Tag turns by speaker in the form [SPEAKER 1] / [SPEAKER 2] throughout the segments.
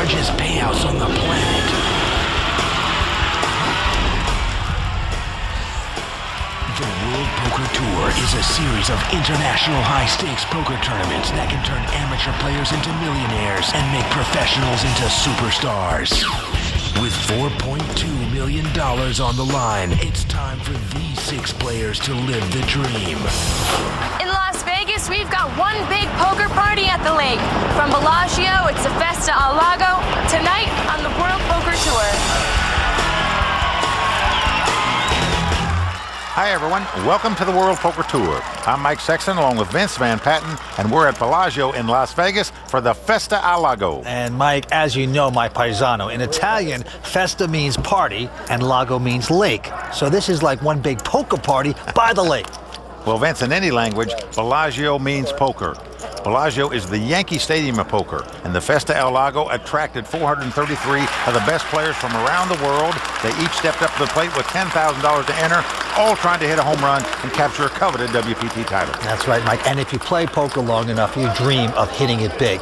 [SPEAKER 1] largest payouts on the planet. The World Poker Tour is a series of international high-stakes poker tournaments that can turn amateur players into millionaires and make professionals into superstars. With $4.2 million on the line, it's time for these 6 players to live the dream.
[SPEAKER 2] In Las Vegas, we've got one big poker party at the lake. From Bellagio, it's the Festa al Lago. Tonight on the World Poker Tour.
[SPEAKER 3] Hi everyone, welcome to the World Poker Tour. I'm Mike Sexton along with Vince Van Patten, and we're at Bellagio in Las Vegas for the Festa al Lago.
[SPEAKER 4] And Mike, as you know, my paisano, in Italian, festa means party and lago means lake. So this is like one big poker party by the lake.
[SPEAKER 3] Well, Vince, in any language, Bellagio means poker. Bellagio is the Yankee Stadium of poker, and the Festa al Lago attracted 433 of the best players from around the world. They each stepped up to the plate with $10,000 to enter, all trying to hit a home run and capture a coveted WPT title.
[SPEAKER 4] That's right, Mike. And if you play poker long enough, you dream of hitting it big.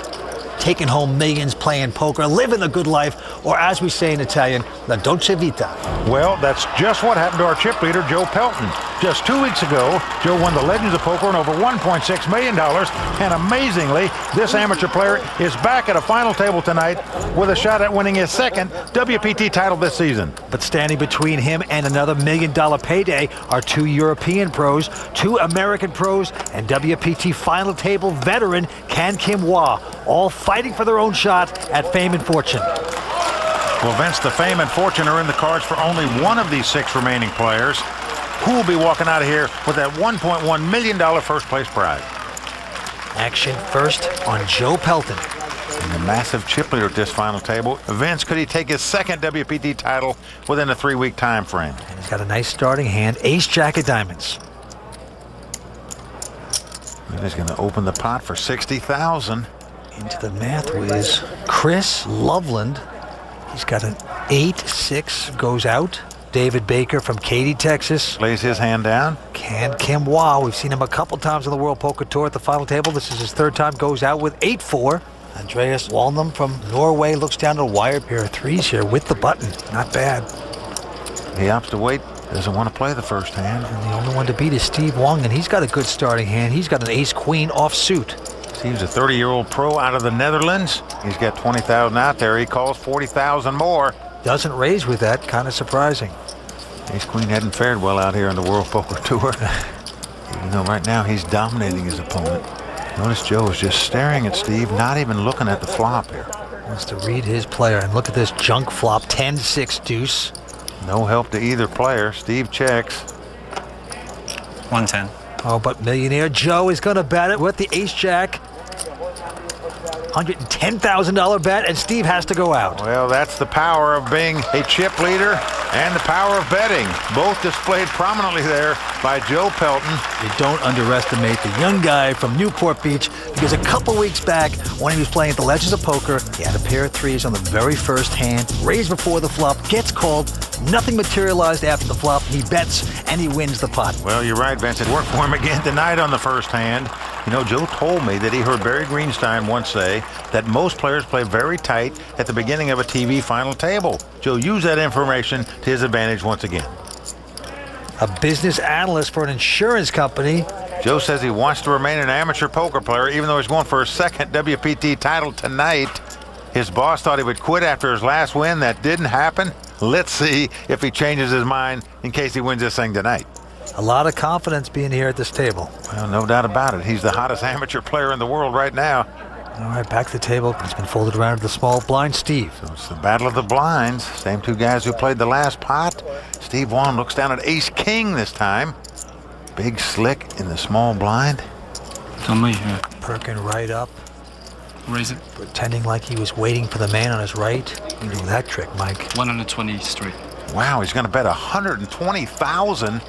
[SPEAKER 4] Taking home millions playing poker, living the good life, or as we say in Italian, la dolce vita.
[SPEAKER 3] Well, that's just what happened to our chip leader, Joe Pelton. Just 2 weeks ago, Joe won the Legends of Poker and over $1.6 million. And amazingly, this amateur player is back at a final table tonight with a shot at winning his second WPT title this season.
[SPEAKER 4] But standing between him and another $1 million payday are 2 European pros, 2 American pros, and WPT final table veteran Can Kim Wah, all fighting for their own shot at fame and fortune.
[SPEAKER 3] Well, Vince, the fame and fortune are in the cards for only one of these 6 remaining players. Who will be walking out of here with that $1.1 million first place prize?
[SPEAKER 4] Action first on Joe Pelton.
[SPEAKER 3] And the massive chip leader at this final table. Vince, could he take his second WPT title within a 3-week time frame?
[SPEAKER 4] And he's got a nice starting hand, ace-jack of diamonds.
[SPEAKER 3] And he's going to open the pot for $60,000.
[SPEAKER 4] Into the math whiz. Chris Loveland. He's got an 8-6, goes out. David Baker from Katy, Texas.
[SPEAKER 3] Lays his hand down.
[SPEAKER 4] Can Kim Wah. We've seen him a couple times on the World Poker Tour at the final table. This is his 3rd time. Goes out with 8-4. Andreas Walnum from Norway looks down at a wired pair of 3s here with the button. Not bad.
[SPEAKER 3] He opts to wait. Doesn't want to play the first hand.
[SPEAKER 4] And the only one to beat is Steve Wong, and he's got a good starting hand. He's got an ace-queen offsuit.
[SPEAKER 3] Steve's a 30-year-old pro out of the Netherlands. He's got $20,000 out there. He calls $40,000 more.
[SPEAKER 4] Doesn't raise with that. Kind of surprising.
[SPEAKER 3] Ace-queen hadn't fared well out here on the World Poker Tour. Even though right now he's dominating his opponent. Notice Joe is just staring at Steve, not even looking at the flop here.
[SPEAKER 4] Wants to read his player, and look at this junk flop, 10-6 deuce.
[SPEAKER 3] No help to either player. Steve checks.
[SPEAKER 5] 110.
[SPEAKER 4] Oh, but millionaire Joe is going to bet it with the ace-jack. $110,000 bet, and Steve has to go out.
[SPEAKER 3] Well, that's the power of being a chip leader and the power of betting, both displayed prominently there by Joe Pelton.
[SPEAKER 4] You don't underestimate the young guy from Newport Beach, because a couple weeks back, when he was playing at the Legends of Poker, he had a pair of 3s on the very first hand, raised before the flop, gets called, nothing materialized after the flop, he bets, and he wins the pot.
[SPEAKER 3] Well, you're right, Vince. It worked for him again tonight on the first hand. You know, Joe told me that he heard Barry Greenstein once say that most players play very tight at the beginning of a TV final table. Joe used that information to his advantage once again.
[SPEAKER 4] A business analyst for an insurance company.
[SPEAKER 3] Joe says he wants to remain an amateur poker player even though he's going for his second WPT title tonight. His boss thought he would quit after his last win. That didn't happen. Let's see if he changes his mind in case he wins this thing tonight.
[SPEAKER 4] A lot of confidence being here at this table.
[SPEAKER 3] Well, no doubt about it. He's the hottest amateur player in the world right now.
[SPEAKER 4] All right, back to the table. It's been folded around to the small blind, Steve.
[SPEAKER 3] So it's the battle of the blinds. Same 2 guys who played the last pot. Steve Wong looks down at ace-king this time. Big slick in the small blind.
[SPEAKER 5] Tell me, yeah.
[SPEAKER 4] Perking right up.
[SPEAKER 5] Raise it.
[SPEAKER 4] Pretending like he was waiting for the man on his right. You know that trick, Mike.
[SPEAKER 5] 120 straight.
[SPEAKER 3] Wow, he's going to bet $120,000.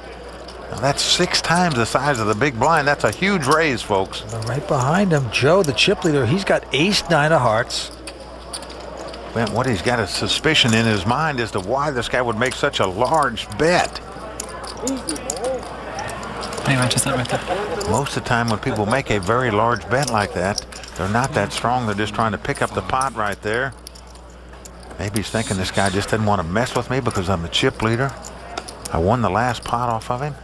[SPEAKER 3] Now that's 6 times the size of the big blind. That's a huge raise, folks.
[SPEAKER 4] But right behind him, Joe, the chip leader, he's got ace-9 of hearts.
[SPEAKER 3] Man, what he's got a suspicion in his mind as to why this guy would make such a large bet.
[SPEAKER 5] Anyway, just that right there.
[SPEAKER 3] Most of the time when people make a very large bet like that, they're not that strong. They're just trying to pick up the pot right there. Maybe he's thinking this guy just didn't want to mess with me because I'm the chip leader. I won the last pot off of him.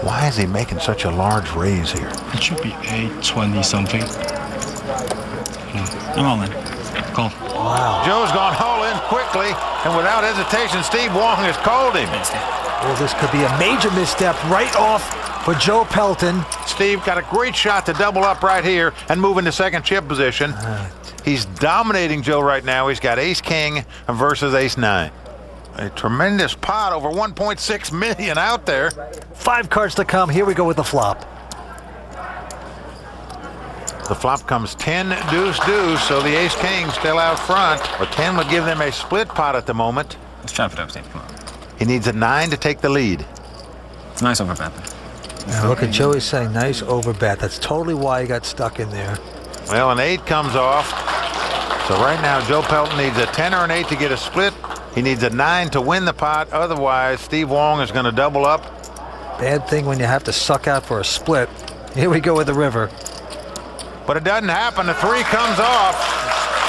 [SPEAKER 3] Why is he making such a large raise here?
[SPEAKER 5] It should be 820 something. I'm all in. Call.
[SPEAKER 4] Wow.
[SPEAKER 3] Joe's gone all in quickly, and without hesitation, Steve Wong has called him.
[SPEAKER 4] Well, this could be a major misstep right off for Joe Pelton.
[SPEAKER 3] Steve got a great shot to double up right here and move into second chip position. He's dominating Joe right now. He's got ace-king versus ace-9. A tremendous pot, over 1.6 million out there.
[SPEAKER 4] 5 cards to come. Here we go with the flop.
[SPEAKER 3] The flop comes 10 deuce deuce, so the ace-king still out front. But 10 would give them a split pot at the moment.
[SPEAKER 5] Let's try for it, Steve. Come on.
[SPEAKER 3] He needs a 9 to take the lead.
[SPEAKER 5] It's nice over bet.
[SPEAKER 4] Now look at Joey saying nice over bet. That's totally why he got stuck in there.
[SPEAKER 3] Well, an 8 comes off. So right now, Joe Pelton needs a 10 or an 8 to get a split. He needs a 9 to win the pot. Otherwise, Steve Wong is going to double up.
[SPEAKER 4] Bad thing when you have to suck out for a split. Here we go with the river.
[SPEAKER 3] But it doesn't happen. The 3 comes off.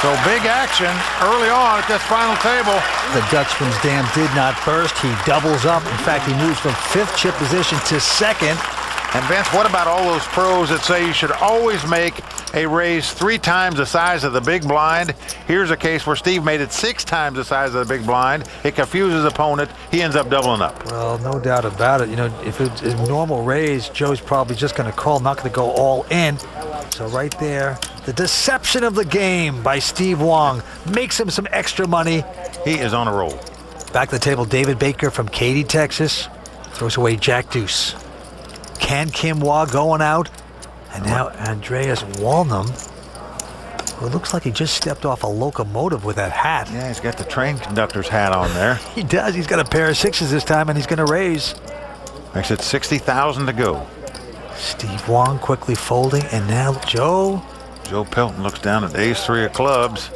[SPEAKER 3] So big action early on at this final table.
[SPEAKER 4] The Dutchman's dam did not burst. He doubles up. In fact, he moves from 5th chip position to 2nd.
[SPEAKER 3] And Vince, what about all those pros that say you should always make a raise 3 times the size of the big blind? Here's a case where Steve made it 6 times the size of the big blind. It confuses his opponent. He ends up doubling up.
[SPEAKER 4] Well, no doubt about it. You know, if it's a normal raise, Joe's probably just going to call, not going to go all in. So right there, the deception of the game by Steve Wong makes him some extra money.
[SPEAKER 3] He is on a roll.
[SPEAKER 4] Back to the table, David Baker from Katy, Texas, throws away Jack Deuce. Can Kim Wah going out, and now Andreas Walnum, who looks like he just stepped off a locomotive with that hat.
[SPEAKER 3] Yeah, he's got the train conductor's hat on there.
[SPEAKER 4] He does. He's got a pair of 6s this time, and he's going to raise.
[SPEAKER 3] Makes it 60,000 to go.
[SPEAKER 4] Steve Wong quickly folding, and now Joe.
[SPEAKER 3] Joe Pelton looks down at ace-3 of clubs.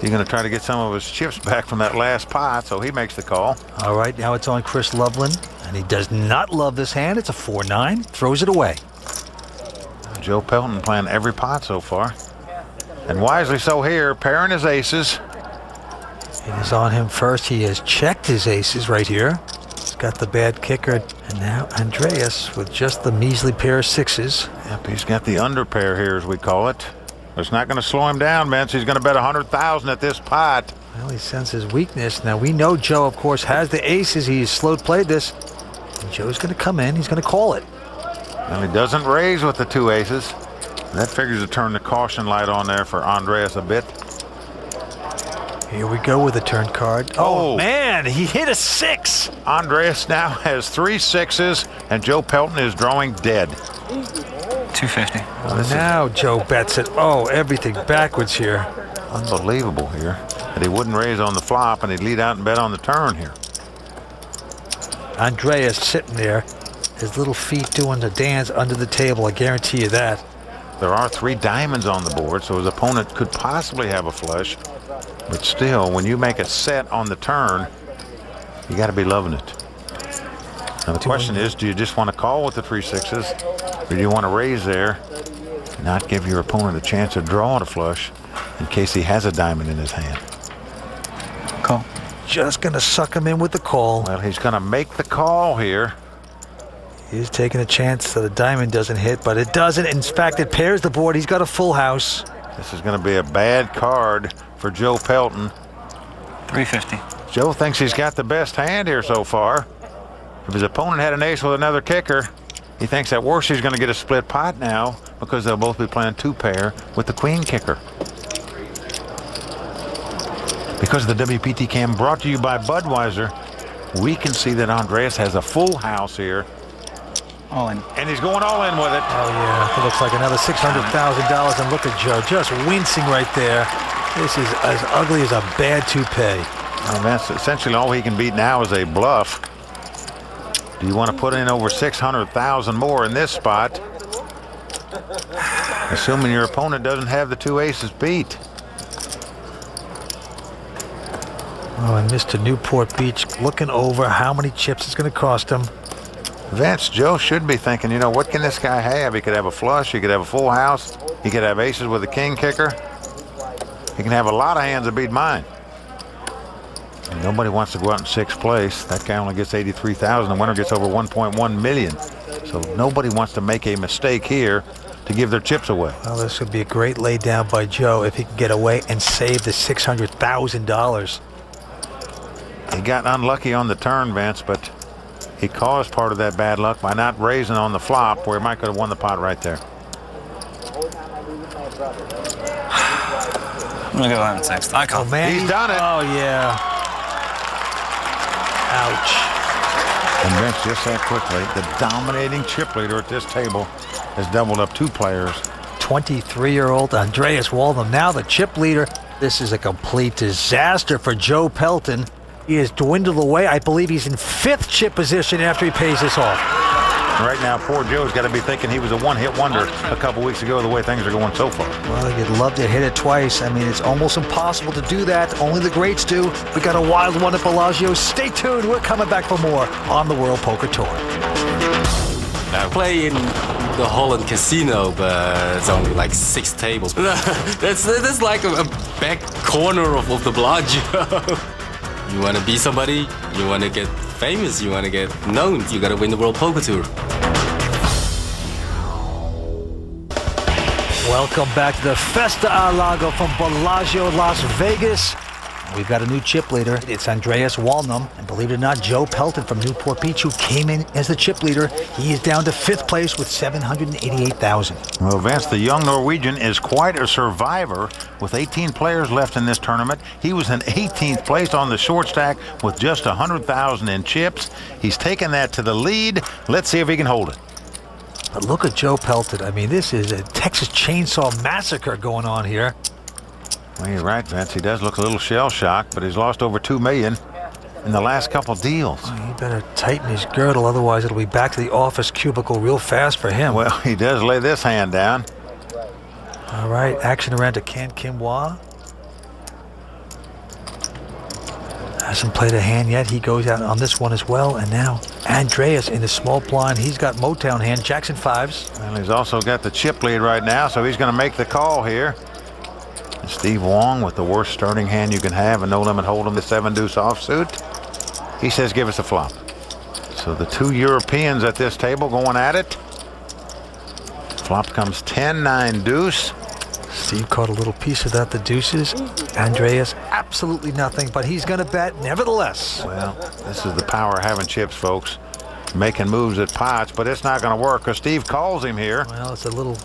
[SPEAKER 3] He's going to try to get some of his chips back from that last pot, so he makes the call.
[SPEAKER 4] All right, now it's on Chris Loveland, and he does not love this hand. It's a 4-9, throws it away.
[SPEAKER 3] Joe Pelton playing every pot so far. And wisely so here, pairing his aces.
[SPEAKER 4] It is on him first. He has checked his aces right here. He's got the bad kicker, and now Andreas with just the measly pair of 6s.
[SPEAKER 3] Yep, he's got the under pair here, as we call it. It's not going to slow him down, Vince. He's going to bet 100,000 at this pot.
[SPEAKER 4] Well, he senses weakness. Now, we know Joe, of course, has the aces. He's slow played this. And Joe's going to come in. He's going to call it.
[SPEAKER 3] Well, he doesn't raise with the 2 aces. That figures to turn the caution light on there for Andreas a bit.
[SPEAKER 4] Here we go with a turn card. Oh, man, he hit a 6.
[SPEAKER 3] Andreas now has 3 6s, and Joe Pelton is drawing dead.
[SPEAKER 5] 250.
[SPEAKER 4] Now Joe bets it. Oh, everything backwards here.
[SPEAKER 3] Unbelievable here. That he wouldn't raise on the flop, and he'd lead out and bet on the turn here.
[SPEAKER 4] Andreas sitting there, his little feet doing the dance under the table. I guarantee you that.
[SPEAKER 3] There are 3 diamonds on the board, so his opponent could possibly have a flush. But still, when you make a set on the turn, you got to be loving it. Now the question is, do you just want to call with the 3 6s, or do you want to raise there, not give your opponent a chance of drawing a flush in case he has a diamond in his hand?
[SPEAKER 5] Call.
[SPEAKER 4] Just going to suck him in with the call.
[SPEAKER 3] Well, he's going to make the call here.
[SPEAKER 4] He's taking a chance that a diamond doesn't hit, but it doesn't. In fact, it pairs the board. He's got a full house.
[SPEAKER 3] This is going to be a bad card for Joe Pelton.
[SPEAKER 5] 350.
[SPEAKER 3] Joe thinks he's got the best hand here so far. If his opponent had an ace with another kicker, he thinks at worst he's going to get a split pot now because they'll both be playing 2-pair with the queen kicker. Because of the WPT Cam brought to you by Budweiser, we can see that Andreas has a full house here.
[SPEAKER 5] All in.
[SPEAKER 3] And he's going all in with it.
[SPEAKER 4] Oh, yeah. It looks like another $600,000. And look at Joe just wincing right there. This is as ugly as a bad toupee.
[SPEAKER 3] Well, that's essentially all he can beat now is a bluff. Do you want to put in over 600,000 more in this spot? Assuming your opponent doesn't have the 2 aces beat.
[SPEAKER 4] Oh, and Mr. Newport Beach looking over how many chips it's going to cost him.
[SPEAKER 3] Vince, Joe should be thinking, you know, what can this guy have? He could have a flush, he could have a full house, he could have aces with a king kicker. He can have a lot of hands that beat mine. And nobody wants to go out in 6th place. That guy only gets 83,000. The winner gets over 1.1 million. So nobody wants to make a mistake here to give their chips away.
[SPEAKER 4] Well, this would be a great lay down by Joe if he could get away and save the $600,000.
[SPEAKER 3] He got unlucky on the turn, Vince, but he caused part of that bad luck by not raising on the flop, where he might could have won the pot right there.
[SPEAKER 5] I'm gonna go 11-6. I call.
[SPEAKER 4] Oh, man.
[SPEAKER 3] He's done it.
[SPEAKER 4] Oh, yeah. Ouch.
[SPEAKER 3] And Vince, just that quickly, the dominating chip leader at this table has doubled up 2 players.
[SPEAKER 4] 23-year-old Andreas Walden, now the chip leader. This is a complete disaster for Joe Pelton. He has dwindled away. I believe he's in 5th chip position after he pays this off.
[SPEAKER 3] Right now, poor Joe's got to be thinking he was a one-hit wonder a couple weeks ago, the way things are going so far.
[SPEAKER 4] Well, you'd love to hit it twice. I mean, it's almost impossible to do that. Only the greats do. We got a wild one at Bellagio. Stay tuned. We're coming back for more on the World Poker Tour.
[SPEAKER 6] I play in the Holland Casino, but it's only like 6 tables. That's like a back corner of the Bellagio. You want to be somebody, you want to get famous, you want to get known, you got to win the World Poker Tour.
[SPEAKER 4] Welcome back to the Festa Al Lago from Bellagio, Las Vegas. We've got a new chip leader. It's Andreas Walnum. And believe it or not, Joe Pelton from Newport Beach, who came in as the chip leader. He is down to 5th place with 788,000.
[SPEAKER 3] Well, Vince, the young Norwegian is quite a survivor with 18 players left in this tournament. He was in 18th place on the short stack with just 100,000 in chips. He's taken that to the lead. Let's see if he can hold it.
[SPEAKER 4] But look at Joe Pelton. I mean, this is a Texas Chainsaw Massacre going on here.
[SPEAKER 3] Well, you're right, Vince. He does look a little shell-shocked, but he's lost over $2 million in the last couple deals.
[SPEAKER 4] Well, he better tighten his girdle, otherwise it'll be back to the office cubicle real fast for him.
[SPEAKER 3] Well, he does lay this hand down.
[SPEAKER 4] All right, action around to Ken Kimwa. Hasn't played a hand yet. He goes out on this one as well. And now Andreas in the small blind. He's got Motown hand, Jackson 5s.
[SPEAKER 3] Well, he's also got the chip lead right now, so he's going to make the call here. And Steve Wong with the worst starting hand you can have, and no limit hold'em, the 7-deuce offsuit. He says, give us a flop. So the 2 Europeans at this table going at it. Flop comes 10-9 deuce.
[SPEAKER 4] Steve caught a little piece of that, the deuces. Andreas, absolutely nothing, but he's going to bet nevertheless.
[SPEAKER 3] Well, this is the power of having chips, folks. Making moves at pots, but it's not going to work because Steve calls him here.
[SPEAKER 4] Well, it's a little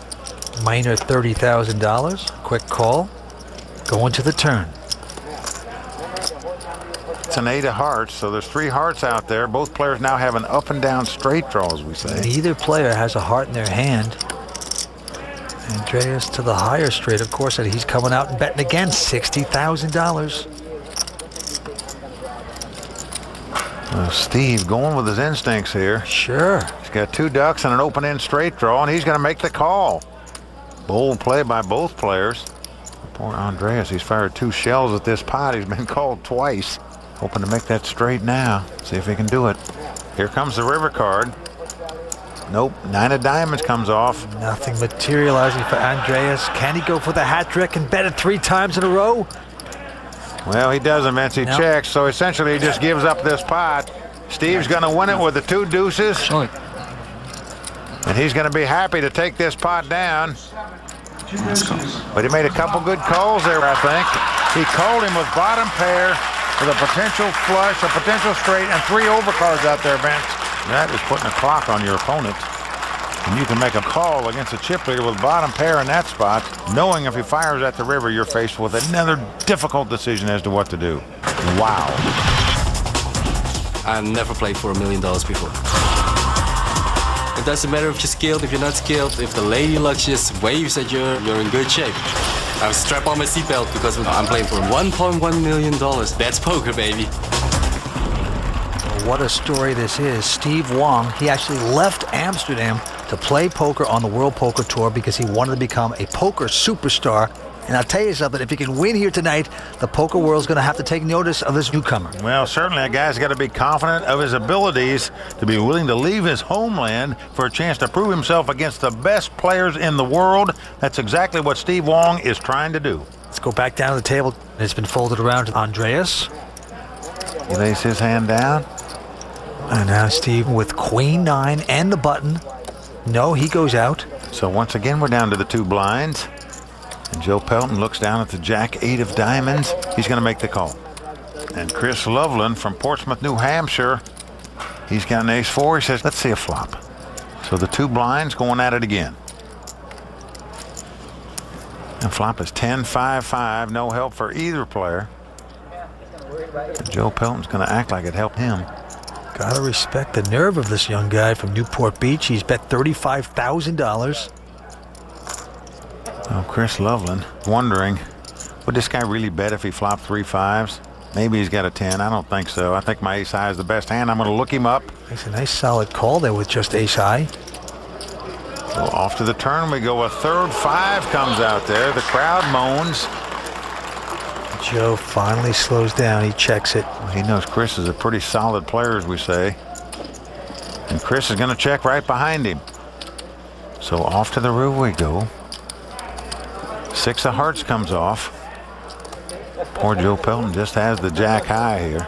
[SPEAKER 4] minor $30,000. Quick call. Going to the turn.
[SPEAKER 3] It's an 8 of hearts, so there's 3 hearts out there. Both players now have an up and down straight draw, as we say.
[SPEAKER 4] Neither player has a heart in their hand. Andreas to the higher straight, of course, and he's coming out and betting again, $60,000.
[SPEAKER 3] Well, Steve going with his instincts here.
[SPEAKER 4] Sure.
[SPEAKER 3] He's got 2 ducks and an open-end straight draw, and he's going to make the call. Bold play by both players. Poor Andreas, he's fired 2 shells at this pot. He's been called twice. Hoping to make that straight now. See if he can do it. Here comes the river card. Nope, 9 of diamonds comes off.
[SPEAKER 4] Nothing materializing for Andreas. Can he go for the hat trick and bet it 3 times in a row?
[SPEAKER 3] Well, he doesn't, Vince. He checks, so essentially he just gives up this pot. Steve's going to win it with the 2 deuces.
[SPEAKER 5] Sure.
[SPEAKER 3] And he's going to be happy to take this pot down. But he made a couple good calls there, I think. He called him with bottom pair with a potential flush, a potential straight, and 3 overcards out there, Vince. That is putting a clock on your opponent. And you can make a call against a chip leader with bottom pair in that spot, knowing if he fires at the river, you're faced with another difficult decision as to what to do. Wow.
[SPEAKER 6] I've never played for $1 million before. It doesn't matter if you're skilled, if you're not skilled, if the lady luck just waves at you, you're in good shape. I've strapped on my seatbelt because I'm playing for $1.1 million. That's poker, baby.
[SPEAKER 4] What a story this is. Steve Wong, he actually left Amsterdam to play poker on the World Poker Tour because he wanted to become a poker superstar. And I'll tell you something, if he can win here tonight, the poker world's going to have to take notice of this newcomer.
[SPEAKER 3] Well, certainly a guy's got to be confident of his abilities to be willing to leave his homeland for a chance to prove himself against the best players in the world. That's exactly what Steve Wong is trying to do.
[SPEAKER 4] Let's go back down to the table. It's been folded around to Andreas.
[SPEAKER 3] He lays his hand down.
[SPEAKER 4] And now Steve with queen 9 and the button. No, he goes out.
[SPEAKER 3] So once again, we're down to the 2 blinds. And Joe Pelton looks down at the jack 8 of diamonds. He's going to make the call. And Chris Loveland from Portsmouth, New Hampshire, he's got an ace 4. He says, let's see a flop. So the 2 blinds going at it again. And flop is 10-5-5. No help for either player. And Joe Pelton's going to act like it helped him.
[SPEAKER 4] Gotta respect the nerve of this young guy from Newport Beach. He's bet $35,000.
[SPEAKER 3] Oh, Chris Loveland wondering, would this guy really bet if he flopped 3 5s? Maybe he's got a 10. I don't think so. I think my ace high is the best hand. I'm going to look him up.
[SPEAKER 4] It's a nice solid call there with just ace high.
[SPEAKER 3] So off to the turn we go. A third 5 comes out there. The crowd moans.
[SPEAKER 4] Joe finally slows down. He checks it.
[SPEAKER 3] He knows Chris is a pretty solid player, as we say. And Chris is going to check right behind him. So off to the roof we go. 6 of hearts comes off. Poor Joe Pelton just has the jack high here.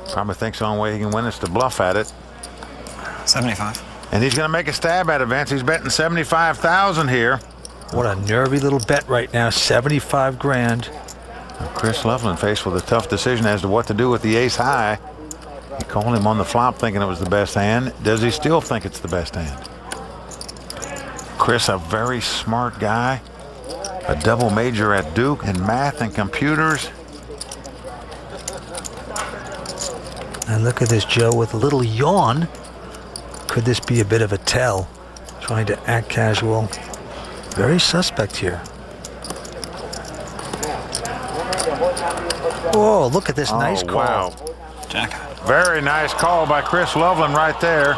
[SPEAKER 3] Probably thinks the only way he can win is to bluff at it.
[SPEAKER 5] 75.
[SPEAKER 3] And he's going to make a stab at it, Vince. He's betting 75,000 here.
[SPEAKER 4] What a nervy little bet right now. 75 grand.
[SPEAKER 3] Chris Loveland faced with a tough decision as to what to do with the ace high. He called him on the flop thinking it was the best hand. Does he still think it's the best hand? Chris, a very smart guy. A double major at Duke in math and computers.
[SPEAKER 4] And look at this Joe with a little yawn. Could this be a bit of a tell? Trying to act casual. Very suspect here. Oh, look at this nice call.
[SPEAKER 3] Wow.
[SPEAKER 5] Jack.
[SPEAKER 3] Very nice call by Chris Loveland right there.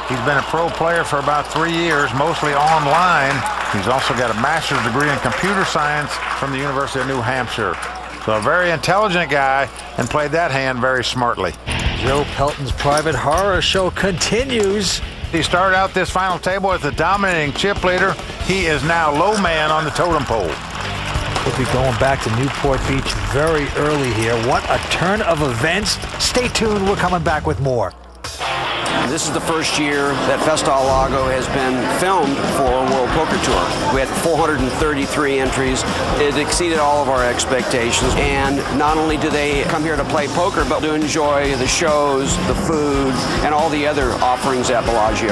[SPEAKER 3] He's been a pro player for about 3 years, mostly online. He's also got a master's degree in computer science from the University of New Hampshire. So a very intelligent guy, and played that hand very smartly.
[SPEAKER 4] Joe Pelton's private horror show continues.
[SPEAKER 3] He started out this final table as the dominating chip leader. He is now low man on the totem pole.
[SPEAKER 4] We'll be going back to Newport Beach very early here. What a turn of events. Stay tuned. We're coming back with more.
[SPEAKER 7] This is the first year that Festa al Lago has been filmed for World Poker Tour. We had 433 entries. It exceeded all of our expectations. And not only do they come here to play poker, but to enjoy the shows, the food, and all the other offerings at Bellagio.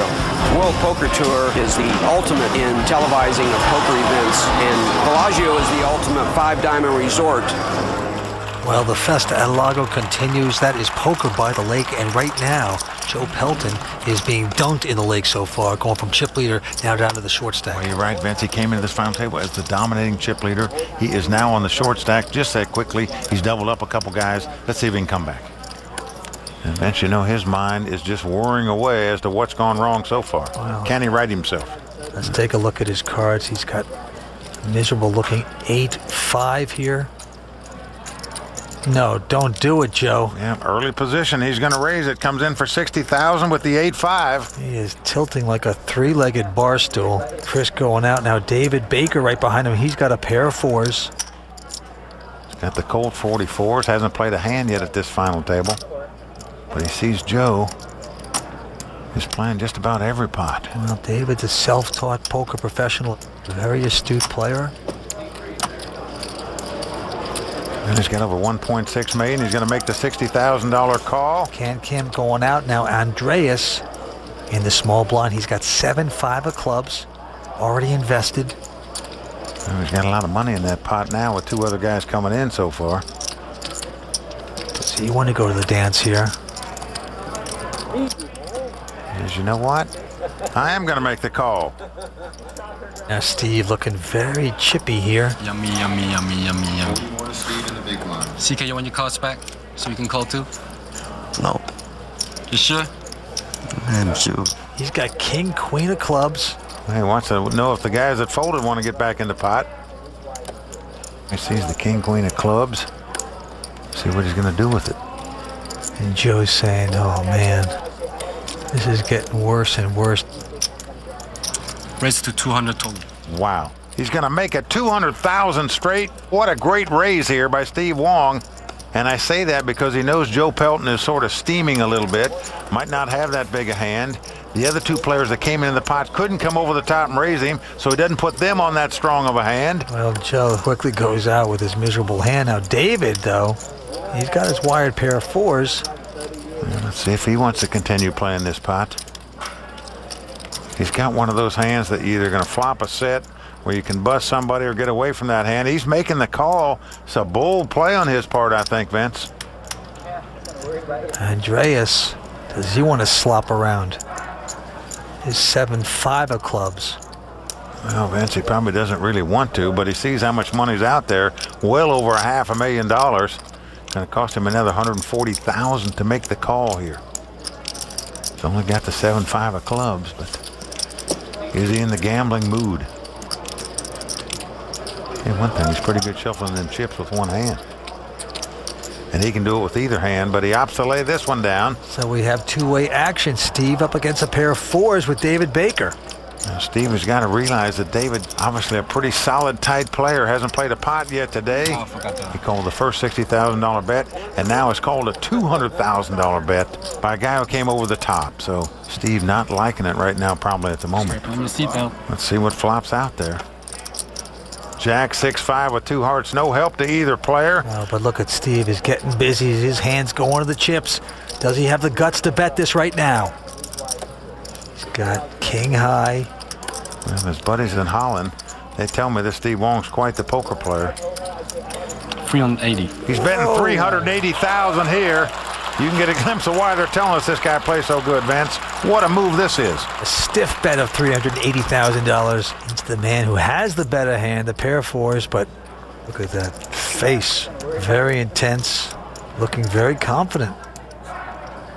[SPEAKER 7] World Poker Tour is the ultimate in televising of poker events, and Bellagio is the ultimate 5-diamond resort.
[SPEAKER 4] Well, the Festa al Lago continues. That is poker by the lake, and right now, Joe Pelton is being dunked in the lake so far, going from chip leader now down to the short stack.
[SPEAKER 3] Well, you're right, Vince. He came into this final table as the dominating chip leader. He is now on the short stack just that quickly. He's doubled up a couple guys. Let's see if he can come back. And Vince, you know, his mind is just whirring away as to what's gone wrong so far.
[SPEAKER 4] Wow.
[SPEAKER 3] Can he right himself?
[SPEAKER 4] Let's take a look at his cards. He's got miserable looking 8-5 here. No, don't do it, Joe.
[SPEAKER 3] Yeah, early position. He's going to raise it. Comes in for 60,000 with the 8-5.
[SPEAKER 4] He is tilting like a 3-legged bar stool. Chris going out now. David Baker right behind him. He's got a pair of 4s.
[SPEAKER 3] He's got the cold 44s. Hasn't played a hand yet at this final table. But he sees Joe is playing just about every pot.
[SPEAKER 4] Well, David's a self-taught poker professional. Very astute player.
[SPEAKER 3] And he's got over 1.6 million. He's going to make the $60,000 call.
[SPEAKER 4] Can going out now. Andreas in the small blind. He's got 7-5 of clubs already invested.
[SPEAKER 3] Well, he's got a lot of money in that pot now with 2 other guys coming in so far.
[SPEAKER 4] So you want to go to the dance here.
[SPEAKER 3] As you know what? I am going to make the call.
[SPEAKER 4] Now Steve looking very chippy here.
[SPEAKER 6] Yummy, yummy, yummy, yummy, yummy. CK, you want your cards back so we can call too?
[SPEAKER 8] No,
[SPEAKER 6] You sure?
[SPEAKER 8] I'm sure.
[SPEAKER 4] He's got king, queen of clubs.
[SPEAKER 3] He wants to know if the guys that folded want to get back in the pot. He sees the king, queen of clubs. See what he's going to do with it.
[SPEAKER 4] And Joe's saying, oh man, this is getting worse and worse.
[SPEAKER 6] Raise it to 200 total.
[SPEAKER 3] Wow. He's going to make it 200,000 straight. What a great raise here by Steve Wong. And I say that because he knows Joe Pelton is sort of steaming a little bit. Might not have that big a hand. The other two players that came in the pot couldn't come over the top and raise him, so he doesn't put them on that strong of a hand.
[SPEAKER 4] Well, Joe quickly goes out with his miserable hand. Now, David, though, he's got his wired pair of fours.
[SPEAKER 3] Let's see if he wants to continue playing this pot. He's got one of those hands that you're either going to flop a set where you can bust somebody or get away from that hand. He's making the call. It's a bold play on his part, I think, Vince.
[SPEAKER 4] Andreas, does he want to slop around? His 7-5 of clubs.
[SPEAKER 3] Well, Vince, he probably doesn't really want to, but he sees how much money's out there. Well over $500,000. Going to cost him another $140,000 to make the call here. He's only got the 7-5 of clubs, but is he in the gambling mood? Hey, one thing, he's pretty good shuffling them chips with one hand. And he can do it with either hand, but he opts to lay this one down.
[SPEAKER 4] So we have two-way action. Steve up against a pair of fours with David Baker.
[SPEAKER 3] Now, Steve has got to realize that David, obviously a pretty solid, tight player, hasn't played a pot yet today.
[SPEAKER 5] Oh, I forgot that.
[SPEAKER 3] He called the first $60,000 bet, and now has called a $200,000 bet by a guy who came over the top. So Steve not liking it right now, probably at the moment.
[SPEAKER 5] On the seatbelt.
[SPEAKER 3] Let's see what flops out there. Jack 6-5 with two hearts, no help to either player.
[SPEAKER 4] Oh, but look at Steve, he's getting busy. His hand's going to the chips. Does he have the guts to bet this right now? He's got king high.
[SPEAKER 3] Well, his buddies in Holland, they tell me that Steve Wong's quite the poker player.
[SPEAKER 5] 380.
[SPEAKER 3] He's betting $380,000 here. You can get a glimpse of why they're telling us this guy plays so good, Vince. What a move this is.
[SPEAKER 4] A stiff bet of $380,000 into the man who has the better hand, the pair of fours, but look at that face. Very intense, looking very confident.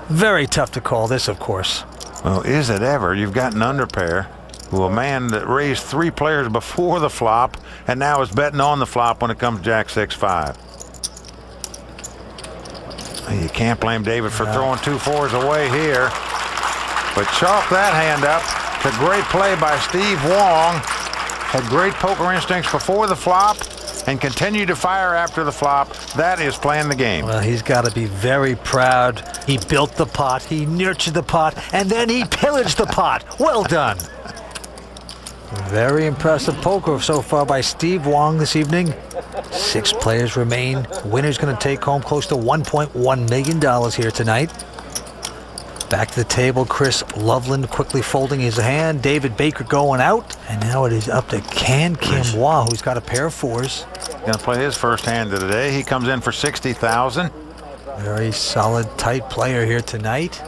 [SPEAKER 4] Very tough to call this, of course.
[SPEAKER 3] Well, is it ever? You've got an underpair who a man that raised three players before the flop and now is betting on the flop when it comes Jack 6-5. You can't blame David for throwing two fours away here. But chalk that hand up. It's a great play by Steve Wong. Had great poker instincts before the flop and continued to fire after the flop. That is playing the game.
[SPEAKER 4] Well, he's got to be very proud. He built the pot, he nurtured the pot, and then he pillaged the pot. Well done. Very impressive poker so far by Steve Wong this evening. 6 players remain. Winner's going to take home close to $1.1 million here tonight. Back to the table, Chris Loveland quickly folding his hand. David Baker going out. And now it is up to Can Kim Hwa, who's got a pair of fours.
[SPEAKER 3] Going to play his first hand of the day. He comes in for $60,000.
[SPEAKER 4] Very solid, tight player here tonight.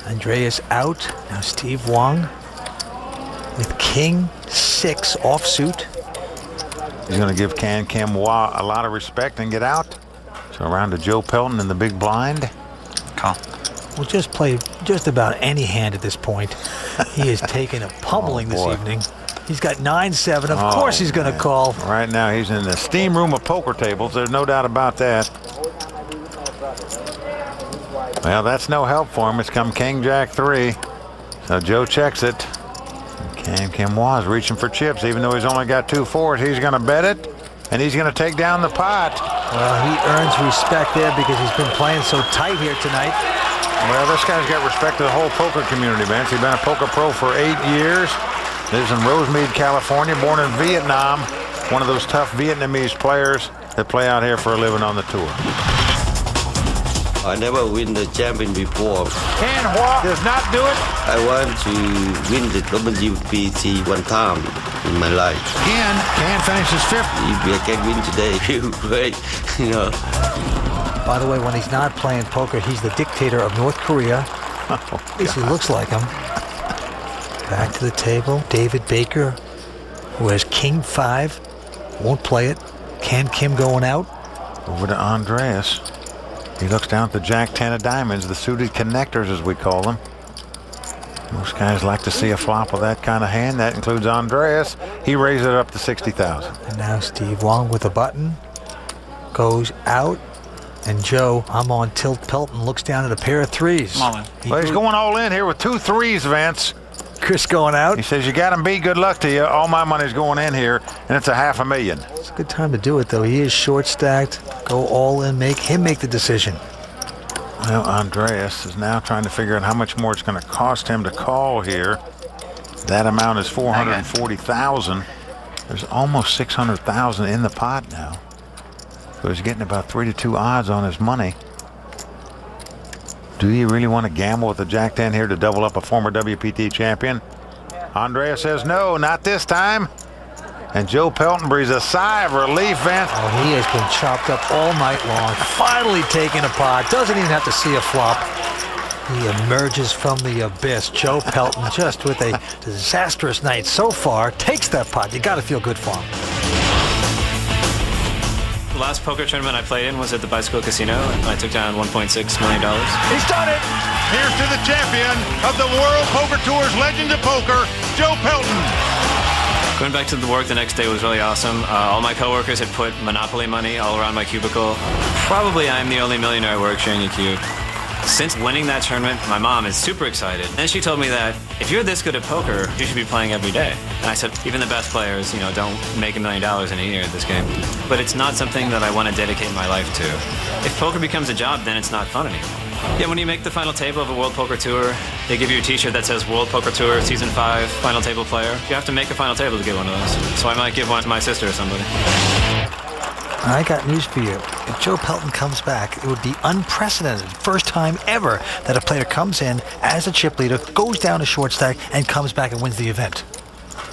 [SPEAKER 4] Andreas out. Now Steve Wong with King 6 offsuit.
[SPEAKER 3] He's going to give Can Kim Hwa a lot of respect and get out. So around to Joe Pelton in the big blind.
[SPEAKER 5] Call.
[SPEAKER 4] We'll just play just about any hand at this point. He is taking a pummeling this evening. He's got 9-7. Of course he's going to call.
[SPEAKER 3] Right now he's in the steam room of poker tables. There's no doubt about that. Well, that's no help for him. It's come King Jack 3. So Joe checks it. Can Kim Hwa is reaching for chips. Even though he's only got 2 fours, he's going to bet it. And he's going to take down the pot.
[SPEAKER 4] Well, he earns respect there because he's been playing so tight here tonight.
[SPEAKER 3] Well, this guy's got respect to the whole poker community, Vince. He's been a poker pro for 8 years. Lives in Rosemead, California. Born in Vietnam. One of those tough Vietnamese players that play out here for a living on the tour.
[SPEAKER 8] I never win the champion before.
[SPEAKER 3] Can Hwa does not do it.
[SPEAKER 8] I want to win the WPT one time in my life.
[SPEAKER 3] Can finishes 5th.
[SPEAKER 8] If I can win today, it will be great, you know.
[SPEAKER 4] By the way, when he's not playing poker, he's the dictator of North Korea. At least he looks like him. Back to the table. David Baker, who has King 5, won't play it. Can Kim going out.
[SPEAKER 3] Over to Andreas. He looks down at the Jack 10 of diamonds, the suited connectors as we call them. Most guys like to see a flop with that kind of hand. That includes Andreas. He raised it up to $60,000.
[SPEAKER 4] And now Steve Wong with a button. Goes out. And Joe, I'm on tilt Pelton, looks down at a pair of 3s.
[SPEAKER 5] Small one.
[SPEAKER 3] Well, he's going all in here with 2 3s, Vince.
[SPEAKER 4] Chris going out.
[SPEAKER 3] He says, you got him beat, good luck to you. All my money's going in here, and it's a $500,000.
[SPEAKER 4] It's a good time to do it, though. He is short stacked. Go all in, make the decision.
[SPEAKER 3] Well, Andreas is now trying to figure out how much more it's going to cost him to call here. That amount is $440,000. There's almost $600,000 in the pot now. So he's getting about 3-2 odds on his money. Do you really want to gamble with the Jack-10 here to double up a former WPT champion? Andreas says no, not this time. And Joe Pelton breathes a sigh of relief, Vance.
[SPEAKER 4] Oh, he has been chopped up all night long. Finally taking a pot. Doesn't even have to see a flop. He emerges from the abyss. Joe Pelton, just with a disastrous night so far, takes that pot. You got to feel good for him.
[SPEAKER 9] The last poker tournament I played in was at the Bicycle Casino, and I took down $1.6 million.
[SPEAKER 3] He's done it. Here's to the champion of the World Poker Tour's Legends of Poker, Joe Pelton.
[SPEAKER 9] Going back to the work the next day was really awesome. All my coworkers had put Monopoly money all around my cubicle. Probably I'm the only millionaire at work sharing a cube. Since winning that tournament, my mom is super excited. And she told me that if you're this good at poker, you should be playing every day. And I said, even the best players, don't make $1 million in a year at this game. But it's not something that I want to dedicate my life to. If poker becomes a job, then it's not fun anymore. Yeah, when you make the final table of a World Poker Tour, they give you a t-shirt that says World Poker Tour Season 5 Final Table Player. You have to make a final table to get one of those. So I might give one to my sister or somebody.
[SPEAKER 4] I got news for you. If Joe Pelton comes back, it would be unprecedented. First time ever that a player comes in as a chip leader, goes down a short stack, and comes back and wins the event.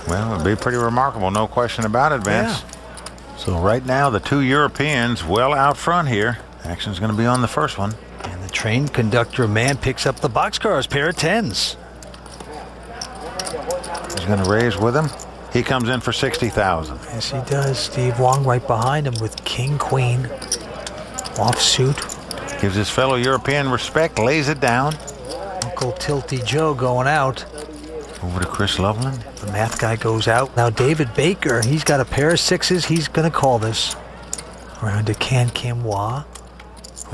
[SPEAKER 3] Well, it'd be pretty remarkable, no question about it, Vince.
[SPEAKER 4] Yeah.
[SPEAKER 3] So right now, the two Europeans well out front here. Action's going to be on the first one.
[SPEAKER 4] And the train conductor man picks up the boxcars, pair of 10s.
[SPEAKER 3] He's going to raise with him. He comes in for $60,000.
[SPEAKER 4] Yes, he does. Steve Wong right behind him with King, Queen. Offsuit.
[SPEAKER 3] Gives his fellow European respect, lays it down.
[SPEAKER 4] Uncle Tilty Joe going out.
[SPEAKER 3] Over to Chris Loveland.
[SPEAKER 4] The math guy goes out. Now David Baker, he's got a pair of 6s. He's going to call this. Around to Can Kim Wah.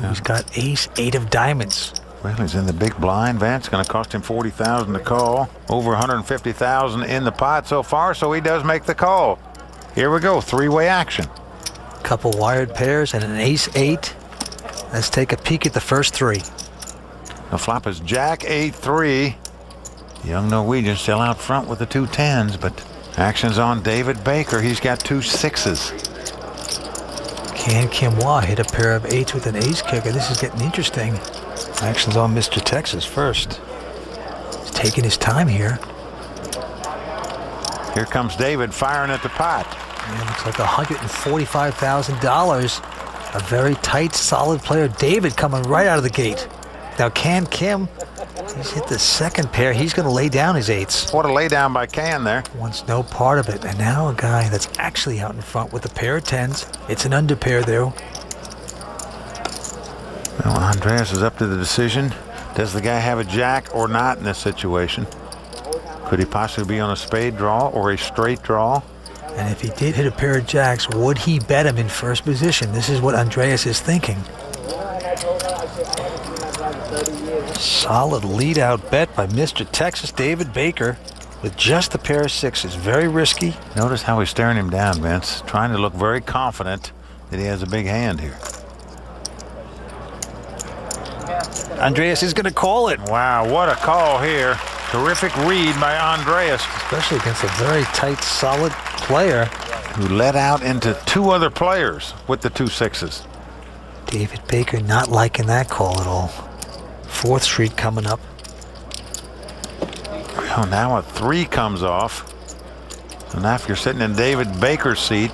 [SPEAKER 4] He's got ace, 8 of diamonds.
[SPEAKER 3] Well, he's in the big blind. Vance going to cost him $40,000 to call. Over $150,000 in the pot so far, so he does make the call. Here we go, three-way action.
[SPEAKER 4] Couple wired pairs and an ace, 8. Let's take a peek at the first three.
[SPEAKER 3] The flop is Jack 8-3. Young Norwegian still out front with the two 10s, but action's on David Baker. He's got two 6s.
[SPEAKER 4] Can Kim Wah hit a pair of 8s with an ace kicker. This is getting interesting. Action's on Mr. Texas first. He's taking his time here.
[SPEAKER 3] Here comes David firing at the pot.
[SPEAKER 4] Yeah, looks like $145,000. A very tight, solid player. David coming right out of the gate. Now Can Kim, he's hit the second pair. He's going to lay down his 8s.
[SPEAKER 3] What a laydown by Can there.
[SPEAKER 4] Wants no part of it. And now a guy that's actually out in front with a pair of 10s. It's an underpair there.
[SPEAKER 3] Well, Andreas is up to the decision. Does the guy have a jack or not in this situation? Could he possibly be on a spade draw or a straight draw?
[SPEAKER 4] And if he did hit a pair of jacks, would he bet him in first position? This is what Andreas is thinking. Solid lead-out bet by Mr. Texas, David Baker, with just a pair of 6s. Very risky.
[SPEAKER 3] Notice how he's staring him down, Vince, trying to look very confident that he has a big hand here.
[SPEAKER 4] Andreas is going to call it.
[SPEAKER 3] Wow, what a call here. Terrific read by Andreas.
[SPEAKER 4] Especially against a very tight, solid player.
[SPEAKER 3] Who led out into two other players with the two 6s.
[SPEAKER 4] David Baker not liking that call at all. 4th Street coming up.
[SPEAKER 3] Well, now a 3 comes off. So now if you're sitting in David Baker's seat,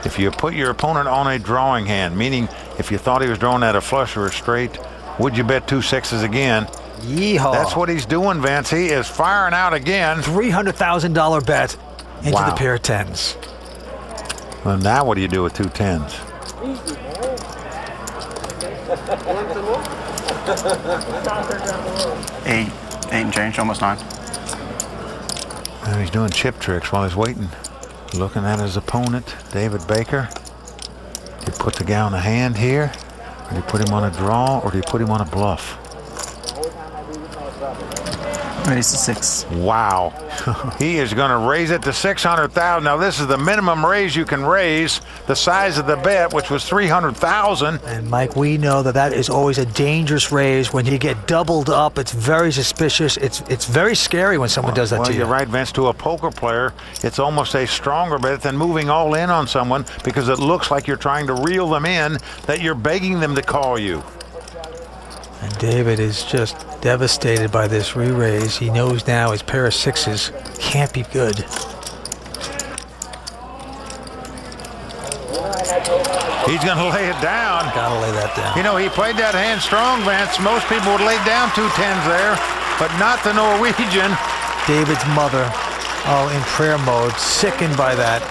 [SPEAKER 3] if you put your opponent on a drawing hand, meaning if you thought he was drawing at a flush or a straight, would you bet two 6s again?
[SPEAKER 4] Yeehaw.
[SPEAKER 3] That's what he's doing, Vince. He is firing out again.
[SPEAKER 4] $300,000 bet into the pair of 10s.
[SPEAKER 3] Well, now what do you do with two 10s?
[SPEAKER 10] Eight and change, almost 9.
[SPEAKER 3] And he's doing chip tricks while he's waiting. Looking at his opponent, David Baker. Do you put the guy on a hand here? Or do you put him on a draw? Or do you put him on a bluff?
[SPEAKER 5] Raise to 6.
[SPEAKER 3] Wow. He is going to raise it to 600,000. Now this is the minimum raise you can raise. The size of the bet, which was 300,000.
[SPEAKER 4] And Mike, we know that that is always a dangerous raise. When you get doubled up, it's very suspicious. It's very scary when someone does that to you.
[SPEAKER 3] You're right, Vince. To a poker player, it's almost a stronger bet than moving all in on someone, because it looks like you're trying to reel them in, that you're begging them to call you.
[SPEAKER 4] And David is just devastated by this re-raise. He knows now his pair of sixes can't be good.
[SPEAKER 3] He's going to lay it down.
[SPEAKER 4] Gotta lay that down.
[SPEAKER 3] You know, he played that hand strong, Vince. Most people would lay down 2 10s there, but not the Norwegian.
[SPEAKER 4] David's mother, in prayer mode, sickened by that.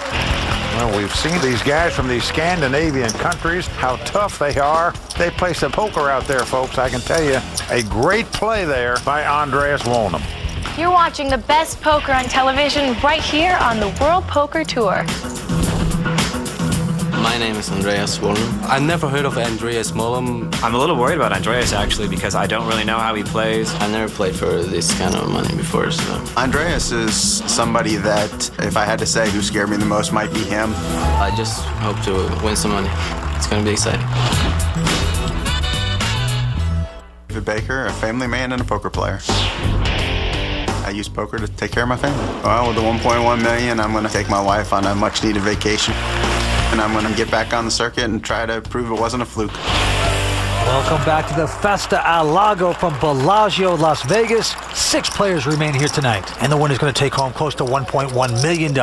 [SPEAKER 3] Well, we've seen these guys from these Scandinavian countries, how tough they are. They play some poker out there, folks, I can tell you. A great play there by Andreas Wolnum.
[SPEAKER 2] You're watching the best poker on television right here on the World Poker Tour.
[SPEAKER 6] My name is Andreas Wolnum. I never heard of Andreas Wolnum.
[SPEAKER 9] I'm a little worried about Andreas, actually, because I don't really know how he plays.
[SPEAKER 6] I never played for this kind of money before, so...
[SPEAKER 10] Andreas is somebody that, if I had to say who scared me the most, might be him.
[SPEAKER 6] I just hope to win some money. It's going to be exciting.
[SPEAKER 10] David Baker, a family man and a poker player. I use poker to take care of my family. Well, with the 1.1 million, I'm going to take my wife on a much-needed vacation. And I'm going to get back on the circuit and try to prove it wasn't a fluke.
[SPEAKER 4] Welcome back to the Festa al Lago from Bellagio, Las Vegas. 6 players remain here tonight, and the winner's going to take home close to $1.1 million.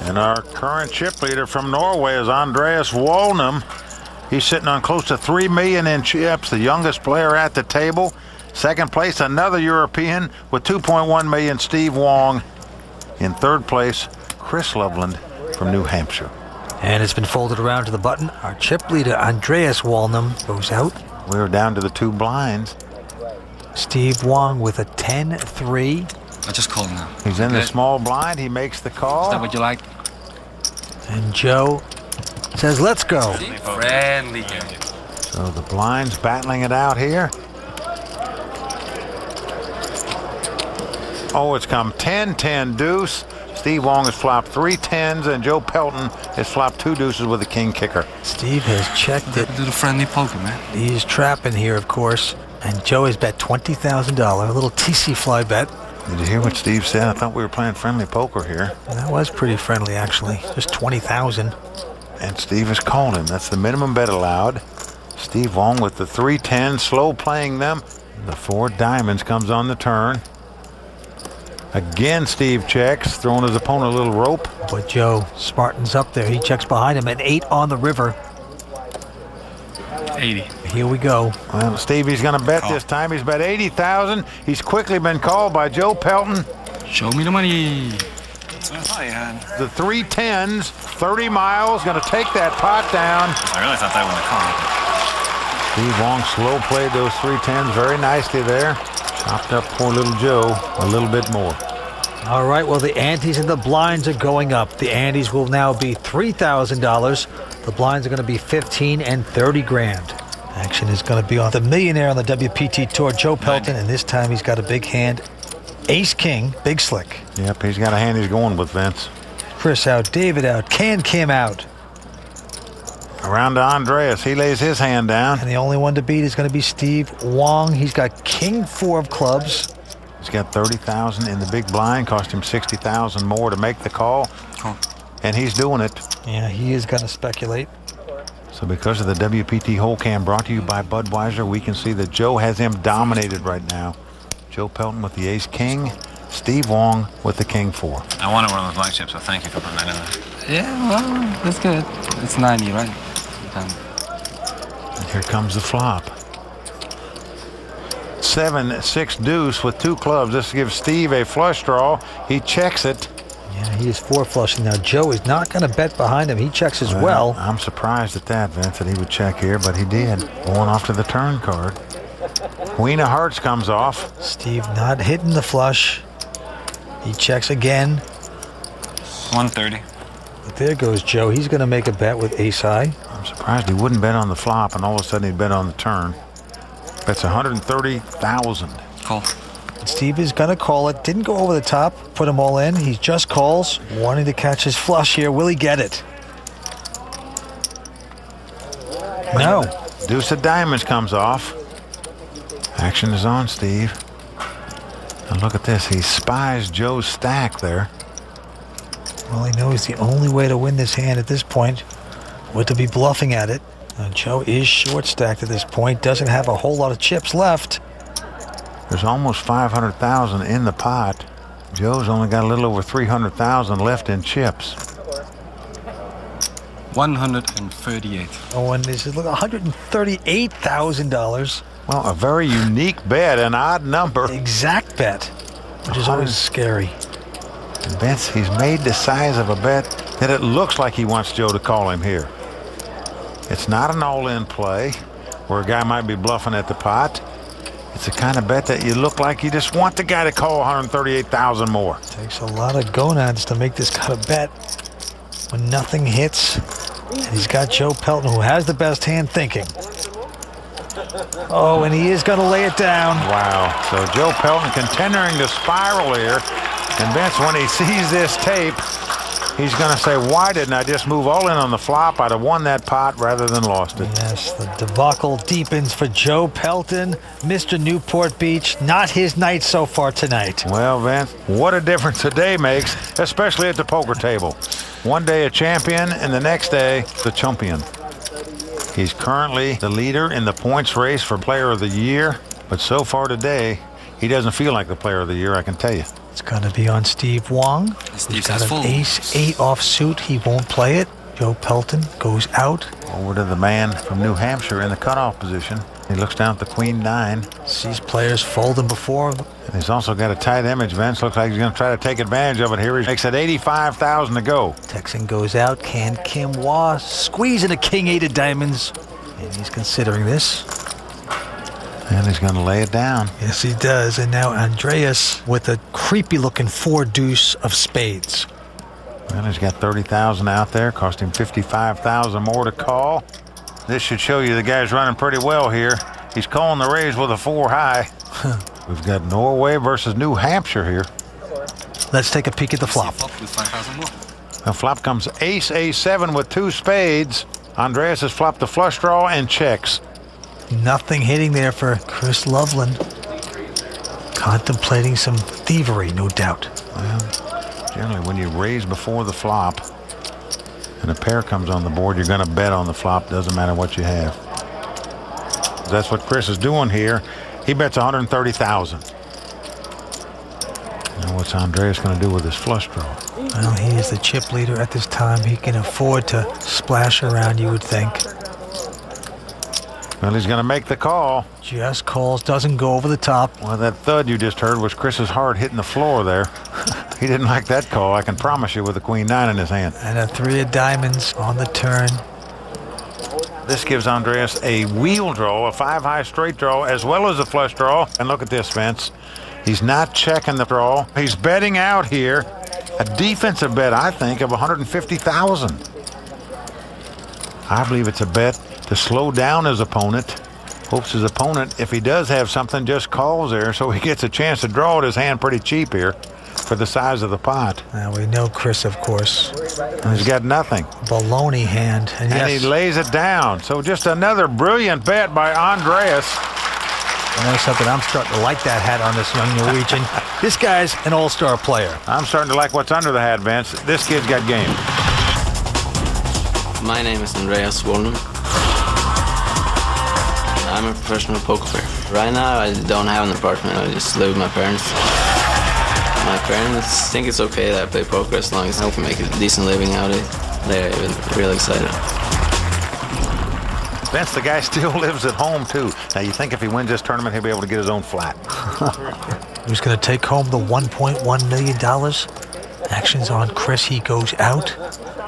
[SPEAKER 3] And our current chip leader from Norway is Andreas Wolnum. He's sitting on close to 3 million in chips, the youngest player at the table. Second place, another European with 2.1 million, Steve Wong. In third place, Chris Loveland from New Hampshire.
[SPEAKER 4] And it's been folded around to the button. Our chip leader, Andreas Wolnum, goes out.
[SPEAKER 3] We're down to the 2 blinds.
[SPEAKER 4] Steve Wong with a 10-3.
[SPEAKER 5] I just called now.
[SPEAKER 3] He's in the small blind. He makes the call.
[SPEAKER 5] Is that what you like?
[SPEAKER 4] And Joe says, let's go.
[SPEAKER 5] Friendly game.
[SPEAKER 3] So the blinds battling it out here. Oh, it's come 10-10 deuce. Steve Wong has flopped 3 10s, and Joe Pelton has flopped 2 deuces with a king kicker.
[SPEAKER 4] Steve has checked it.
[SPEAKER 5] Do the friendly poker, man.
[SPEAKER 4] He's trapping here, of course. And Joe has bet $20,000, a little TC fly bet.
[SPEAKER 3] Did you hear what Steve said? I thought we were playing friendly poker here.
[SPEAKER 4] And that was pretty friendly, actually. Just $20,000.
[SPEAKER 3] And Steve has called him. That's the minimum bet allowed. Steve Wong with the 3 10s, slow playing them. The 4 diamonds comes on the turn. Again, Steve checks, throwing his opponent a little rope.
[SPEAKER 4] But Joe smartens up there. He checks behind him, an 8 on the river.
[SPEAKER 5] 80.
[SPEAKER 4] Here we go.
[SPEAKER 3] Well, Stevie's going to bet this time. He's bet 80,000. He's quickly been called by Joe Pelton.
[SPEAKER 5] Show me the money. That's what I thought you had.
[SPEAKER 3] The 3 10s, 30 miles, going to take that pot down.
[SPEAKER 9] I really thought that would have
[SPEAKER 3] Steve Wong slow played those 3 10s very nicely there. Chopped up poor little Joe a little bit more.
[SPEAKER 4] All right, well, the antes and the blinds are going up. The antes will now be $3,000. The blinds are going to be 15 and 30 grand. Action is going to be on the millionaire on the WPT Tour, Joe Pelton, and this time he's got a big hand. Ace-King, big slick.
[SPEAKER 3] Yep, he's got a hand he's going with, Vince.
[SPEAKER 4] Chris out, David out, Kim out.
[SPEAKER 3] Around to Andreas. He lays his hand down.
[SPEAKER 4] And the only one to beat is going to be Steve Wong. He's got King 4 of clubs.
[SPEAKER 3] He's got 30,000 in the big blind. Cost him 60,000 more to make the call. And he's doing it.
[SPEAKER 4] Yeah, he is going to speculate.
[SPEAKER 3] So because of the WPT Hole Cam brought to you by Budweiser, we can see that Joe has him dominated right now. Joe Pelton with the Ace-King. Steve Wong with the King 4.
[SPEAKER 9] I wanted one of those black chips, so thank you for putting that in there.
[SPEAKER 5] Yeah, well, that's good. It's 90, right?
[SPEAKER 3] And here comes the flop. 7-6 deuce with 2 clubs. This gives Steve a flush draw. He checks it.
[SPEAKER 4] Yeah, he is 4 flushing now. Joe is not going to bet behind him. He checks as well.
[SPEAKER 3] I'm surprised at that, Vince, that he would check here, but he did. Going off to the turn card. Queen of Hearts comes off.
[SPEAKER 4] Steve not hitting the flush. He checks again.
[SPEAKER 9] 130.
[SPEAKER 4] But there goes Joe. He's going to make a bet with ace high.
[SPEAKER 3] I'm surprised he wouldn't bet on the flop, and all of a sudden he'd bet on the turn. Bets 130,000.
[SPEAKER 5] Call.
[SPEAKER 4] Steve is going to call it. Didn't go over the top, put them all in. He just calls, wanting to catch his flush here. Will he get it? No.
[SPEAKER 3] Deuce of diamonds comes off. Action is on, Steve. And look at this. He spies Joe's stack there.
[SPEAKER 4] Well, he knows the only way to win this hand at this point would to be bluffing at it. Joe is short stacked at this point. Doesn't have a whole lot of chips left.
[SPEAKER 3] There's almost 500,000 in the pot. Joe's only got a little over 300,000 left in chips.
[SPEAKER 5] 138.
[SPEAKER 4] Oh, and this is look, $138,000.
[SPEAKER 3] Well, a very unique bet, an odd number.
[SPEAKER 4] Exact bet, which is always scary.
[SPEAKER 3] And Vince, he's made the size of a bet that it looks like he wants Joe to call him here. It's not an all-in play where a guy might be bluffing at the pot. It's the kind of bet that you look like you just want the guy to call 138,000 more.
[SPEAKER 4] Takes a lot of gonads to make this kind of bet when nothing hits. And he's got Joe Pelton, who has the best hand, thinking. Oh, and he is going to lay it down.
[SPEAKER 3] Wow. So Joe Pelton continuing to spiral here. And Vince, when he sees this tape, he's going to say, why didn't I just move all in on the flop? I'd have won that pot rather than lost it.
[SPEAKER 4] Yes, the debacle deepens for Joe Pelton. Mr. Newport Beach, not his night so far tonight.
[SPEAKER 3] Well, Vince, what a difference a day makes, especially at the poker table. One day a champion, and the next day, the champion. He's currently the leader in the points race for Player of the Year, but so far today, he doesn't feel like the Player of the Year, I can tell you.
[SPEAKER 4] It's going to be on Steve Wong. He's got an ace-8 offsuit. He won't play it. Joe Pelton goes out.
[SPEAKER 3] Over to the man from New Hampshire in the cutoff position. He looks down at the Queen-9.
[SPEAKER 4] Sees players folding before him.
[SPEAKER 3] And he's also got a tight image, Vince. Looks like he's going to try to take advantage of it here. He makes it 85,000 to go.
[SPEAKER 4] Texan goes out. Can Kim Wah squeezing a king-8 of diamonds. And he's considering this.
[SPEAKER 3] And he's going to lay it down.
[SPEAKER 4] Yes, he does. And now Andreas with a creepy-looking 4-deuce of spades.
[SPEAKER 3] Well, he's got 30,000 out there. Cost him 55,000 more to call. This should show you the guy's running pretty well here. He's calling the raise with a 4 high. We've got Norway versus New Hampshire here.
[SPEAKER 4] Let's take a peek at the flop.
[SPEAKER 3] The flop comes ace, a7 with 2 spades. Andreas has flopped the flush draw and checks.
[SPEAKER 4] Nothing hitting there for Chris Loveland. Contemplating some thievery, no doubt.
[SPEAKER 3] Well, generally when you raise before the flop and a pair comes on the board, you're going to bet on the flop. Doesn't matter what you have. That's what Chris is doing here. He bets 130,000. Now what's Andreas going to do with his flush draw?
[SPEAKER 4] Well, he is the chip leader at this time. He can afford to splash around, you would think.
[SPEAKER 3] Well, he's going to make the call.
[SPEAKER 4] Just calls, doesn't go over the top.
[SPEAKER 3] Well, that thud you just heard was Chris's heart hitting the floor there. He didn't like that call, I can promise you, with the Queen-9 in his hand.
[SPEAKER 4] And a 3 of diamonds on the turn.
[SPEAKER 3] This gives Andreas a wheel draw, a 5-high straight draw, as well as a flush draw. And look at this, Vince. He's not checking the draw. He's betting out here. A defensive bet, I think, of 150,000. I believe it's a bet to slow down his opponent. Hopes his opponent, if he does have something, just calls there so he gets a chance to draw at his hand pretty cheap here for the size of the pot.
[SPEAKER 4] Now we know Chris, of course.
[SPEAKER 3] And he's got nothing.
[SPEAKER 4] Baloney hand. And yes,
[SPEAKER 3] he lays it down. So just another brilliant bet by Andreas.
[SPEAKER 4] I know something, I'm starting to like that hat on this young Norwegian. This guy's an all-star player.
[SPEAKER 3] I'm starting to like what's under the hat, Vince. This kid's got game.
[SPEAKER 6] My name is Andreas Wolnum. I'm a professional poker player. Right now, I don't have an apartment. I just live with my parents. My parents think it's okay that I play poker as long as I can make a decent living out of it. They're really excited.
[SPEAKER 3] Vince, the guy still lives at home, too. Now, you think if he wins this tournament, he'll be able to get his own flat.
[SPEAKER 4] Who's going to take home the $1.1 million? Action's on Chris. He goes out.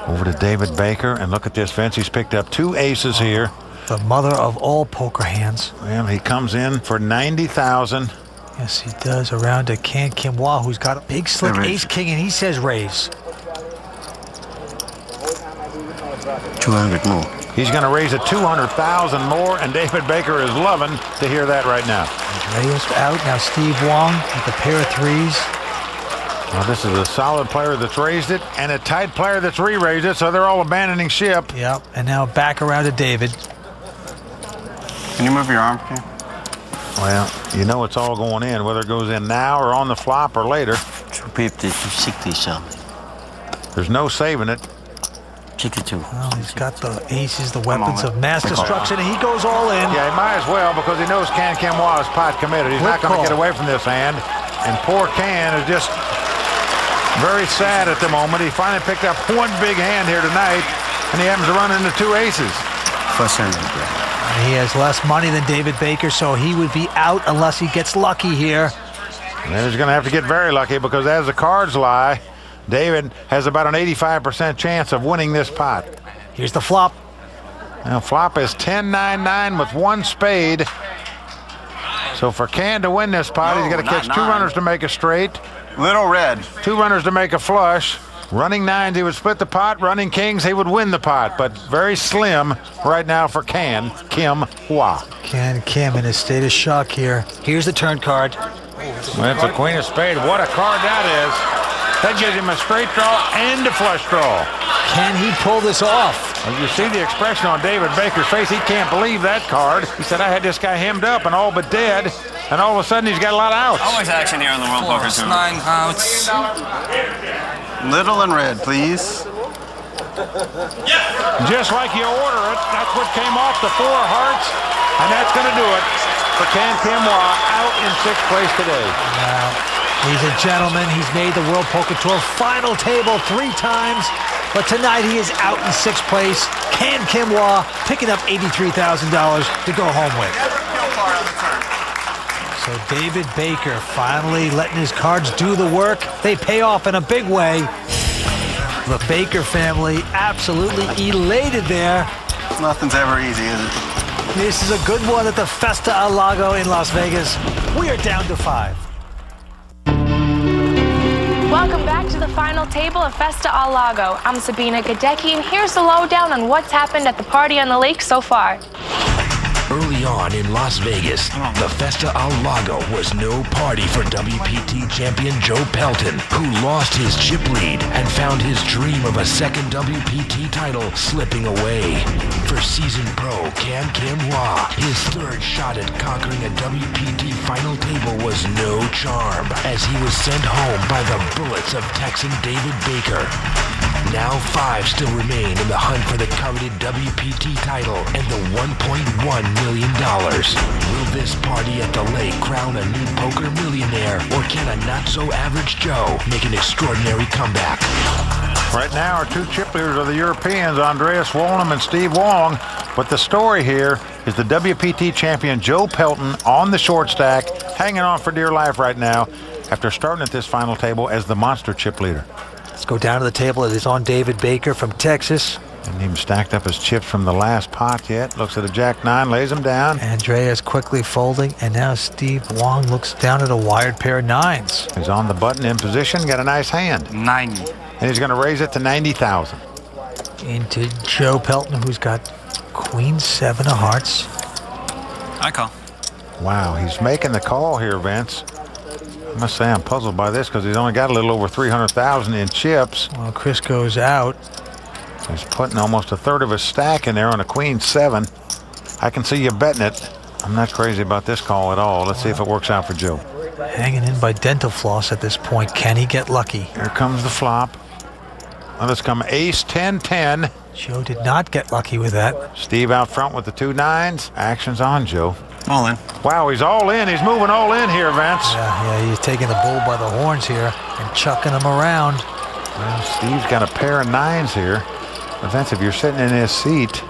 [SPEAKER 3] Over to David Baker. And look at this, Vince. He's picked up 2 aces here.
[SPEAKER 4] The mother of all poker hands.
[SPEAKER 3] Well, he comes in for 90,000.
[SPEAKER 4] Yes, he does. Around to Can Kim Wah, who's got a big slick ace-king, and he says raise.
[SPEAKER 8] 200 more.
[SPEAKER 3] He's going to raise it 200,000 more, and David Baker is loving to hear that right now.
[SPEAKER 4] Andreas out. Now Steve Wong with a pair of threes.
[SPEAKER 3] Well, this is a solid player that's raised it and a tight player that's re-raised it, so they're all abandoning ship.
[SPEAKER 4] Yep, and now back around to David.
[SPEAKER 10] Can you move your arm, Cam?
[SPEAKER 3] Well, you know it's all going in, whether it goes in now or on the flop or later.
[SPEAKER 8] 250 to 60 something.
[SPEAKER 3] There's no saving it.
[SPEAKER 8] 62.
[SPEAKER 4] Well, he's got the aces, the weapons of mass destruction, and he goes all in.
[SPEAKER 3] Yeah, he might as well because he knows Can Kim-Wah is pot committed. He's not going to get away from this hand. And poor Can is just very sad at the moment. He finally picked up one big hand here tonight, and he happens to run into two aces.
[SPEAKER 10] First hand.
[SPEAKER 4] He has less money than David Baker, so he would be out unless he gets lucky here.
[SPEAKER 3] And he's going to have to get very lucky because as the cards lie, David has about an 85% chance of winning this pot.
[SPEAKER 4] Here's the flop.
[SPEAKER 3] Now, flop is 10-9-9 with one spade. So for Can to win this pot, he's got to catch two runners to make a straight.
[SPEAKER 10] Little red.
[SPEAKER 3] Two runners to make a flush. Running nines, he would split the pot. Running kings, he would win the pot. But very slim right now for Can Kim-Wah.
[SPEAKER 4] Can Kim in a state of shock here. Here's the turn card.
[SPEAKER 3] Well, it's a queen of spades. What a card that is. That gives him a straight draw and a flush draw.
[SPEAKER 4] Can he pull this off?
[SPEAKER 3] Well, you see the expression on David Baker's face. He can't believe that card. He said, I had this guy hemmed up and all but dead. And all of a sudden, he's got a lot of outs.
[SPEAKER 9] Always action here on the World Poker Tour.
[SPEAKER 5] 9 outs.
[SPEAKER 10] Little and red, please.
[SPEAKER 3] Just like you order it, that's what came off the four of hearts. And that's going to do it for Can Kim-Wah out in sixth place today.
[SPEAKER 4] He's a gentleman. He's made the World Poker Tour final table 3 times. But tonight he is out in sixth place. Can Kim-Wah picking up $83,000 to go home with. So David Baker finally letting his cards do the work. They pay off in a big way. The Baker family absolutely elated there.
[SPEAKER 10] Nothing's ever easy, is it?
[SPEAKER 4] This is a good one at the Festa Al Lago in Las Vegas. We are down to 5.
[SPEAKER 2] Welcome back to the final table of Festa Al Lago. I'm Sabina Gadecki, and here's the lowdown on what's happened at the party on the lake so far.
[SPEAKER 1] Early on in Las Vegas, the Festa Al Lago was no party for WPT champion Joe Pelton, who lost his chip lead and found his dream of a second WPT title slipping away. For seasoned pro Can Kim-Wah, his third shot at conquering a WPT final table was no charm, as he was sent home by the bullets of Texan David Baker. Now 5 still remain in the hunt for the coveted WPT title and the $1.1 million. Will this party at the lake crown a new poker millionaire, or can a not-so-average Joe make an extraordinary comeback?
[SPEAKER 3] Right now, our two chip leaders are the Europeans, Andreas Wollum and Steve Wong. But the story here is the WPT champion Joe Pelton on the short stack, hanging on for dear life right now after starting at this final table as the monster chip leader.
[SPEAKER 4] Let's go down to the table. It is on David Baker from Texas.
[SPEAKER 3] Hasn't even stacked up his chips from the last pot yet. Looks at a Jack-9, lays them down.
[SPEAKER 4] Andreas quickly folding, and now Steve Wong looks down at a wired pair of 9s.
[SPEAKER 3] He's on the button in position, got a nice hand.
[SPEAKER 5] 90.
[SPEAKER 3] And he's going to raise it to 90,000.
[SPEAKER 4] Into Joe Pelton, who's got Queen 7 of hearts.
[SPEAKER 5] I call.
[SPEAKER 3] Wow, he's making the call here, Vince. I must say I'm puzzled by this because he's only got a little over 300,000 in chips.
[SPEAKER 4] Well, Chris goes out.
[SPEAKER 3] He's putting almost a third of his stack in there on a Queen 7. I can see you betting it. I'm not crazy about this call at all. Let's see if it works out for Joe.
[SPEAKER 4] Hanging in by dental floss at this point. Can he get lucky?
[SPEAKER 3] Here comes the flop. Now let's come ace 10-10.
[SPEAKER 4] Joe did not get lucky with that.
[SPEAKER 3] Steve out front with the 2 9s. Action's on Joe.
[SPEAKER 5] All in.
[SPEAKER 3] Wow, he's all in. He's moving all in here, Vince.
[SPEAKER 4] Yeah, he's taking the bull by the horns here and chucking him around.
[SPEAKER 3] Well, Steve's got a pair of 9s here. But Vince, if you're sitting in his seat,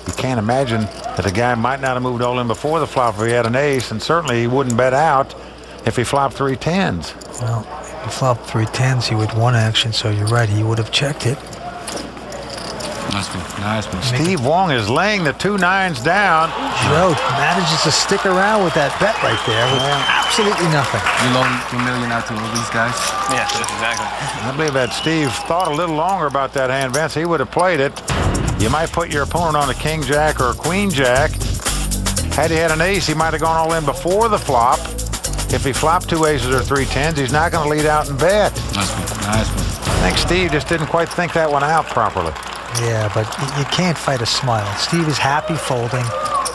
[SPEAKER 3] you can't imagine that the guy might not have moved all in before the flop if he had an ace, and certainly he wouldn't bet out if he flopped 3 10s.
[SPEAKER 4] Well, if he flopped 3 10s, he would one action, so you're right, he would have checked it.
[SPEAKER 5] Nice one. Nice one.
[SPEAKER 3] Steve Wong is laying the 2 9s down.
[SPEAKER 4] Joe manages to stick around with that bet right there with absolutely nothing.
[SPEAKER 5] You loan $1 million out to all these guys?
[SPEAKER 9] Yeah, that's exactly.
[SPEAKER 3] I believe that Steve thought a little longer about that hand, Vince. He would have played it. You might put your opponent on a king jack or a queen jack. Had he had an ace, he might have gone all in before the flop. If he flopped 2 aces or 3 tens, he's not going to lead out and bet.
[SPEAKER 5] Nice one.
[SPEAKER 3] I think Steve just didn't quite think that one out properly.
[SPEAKER 4] Yeah, but you can't fight a smile. Steve is happy folding.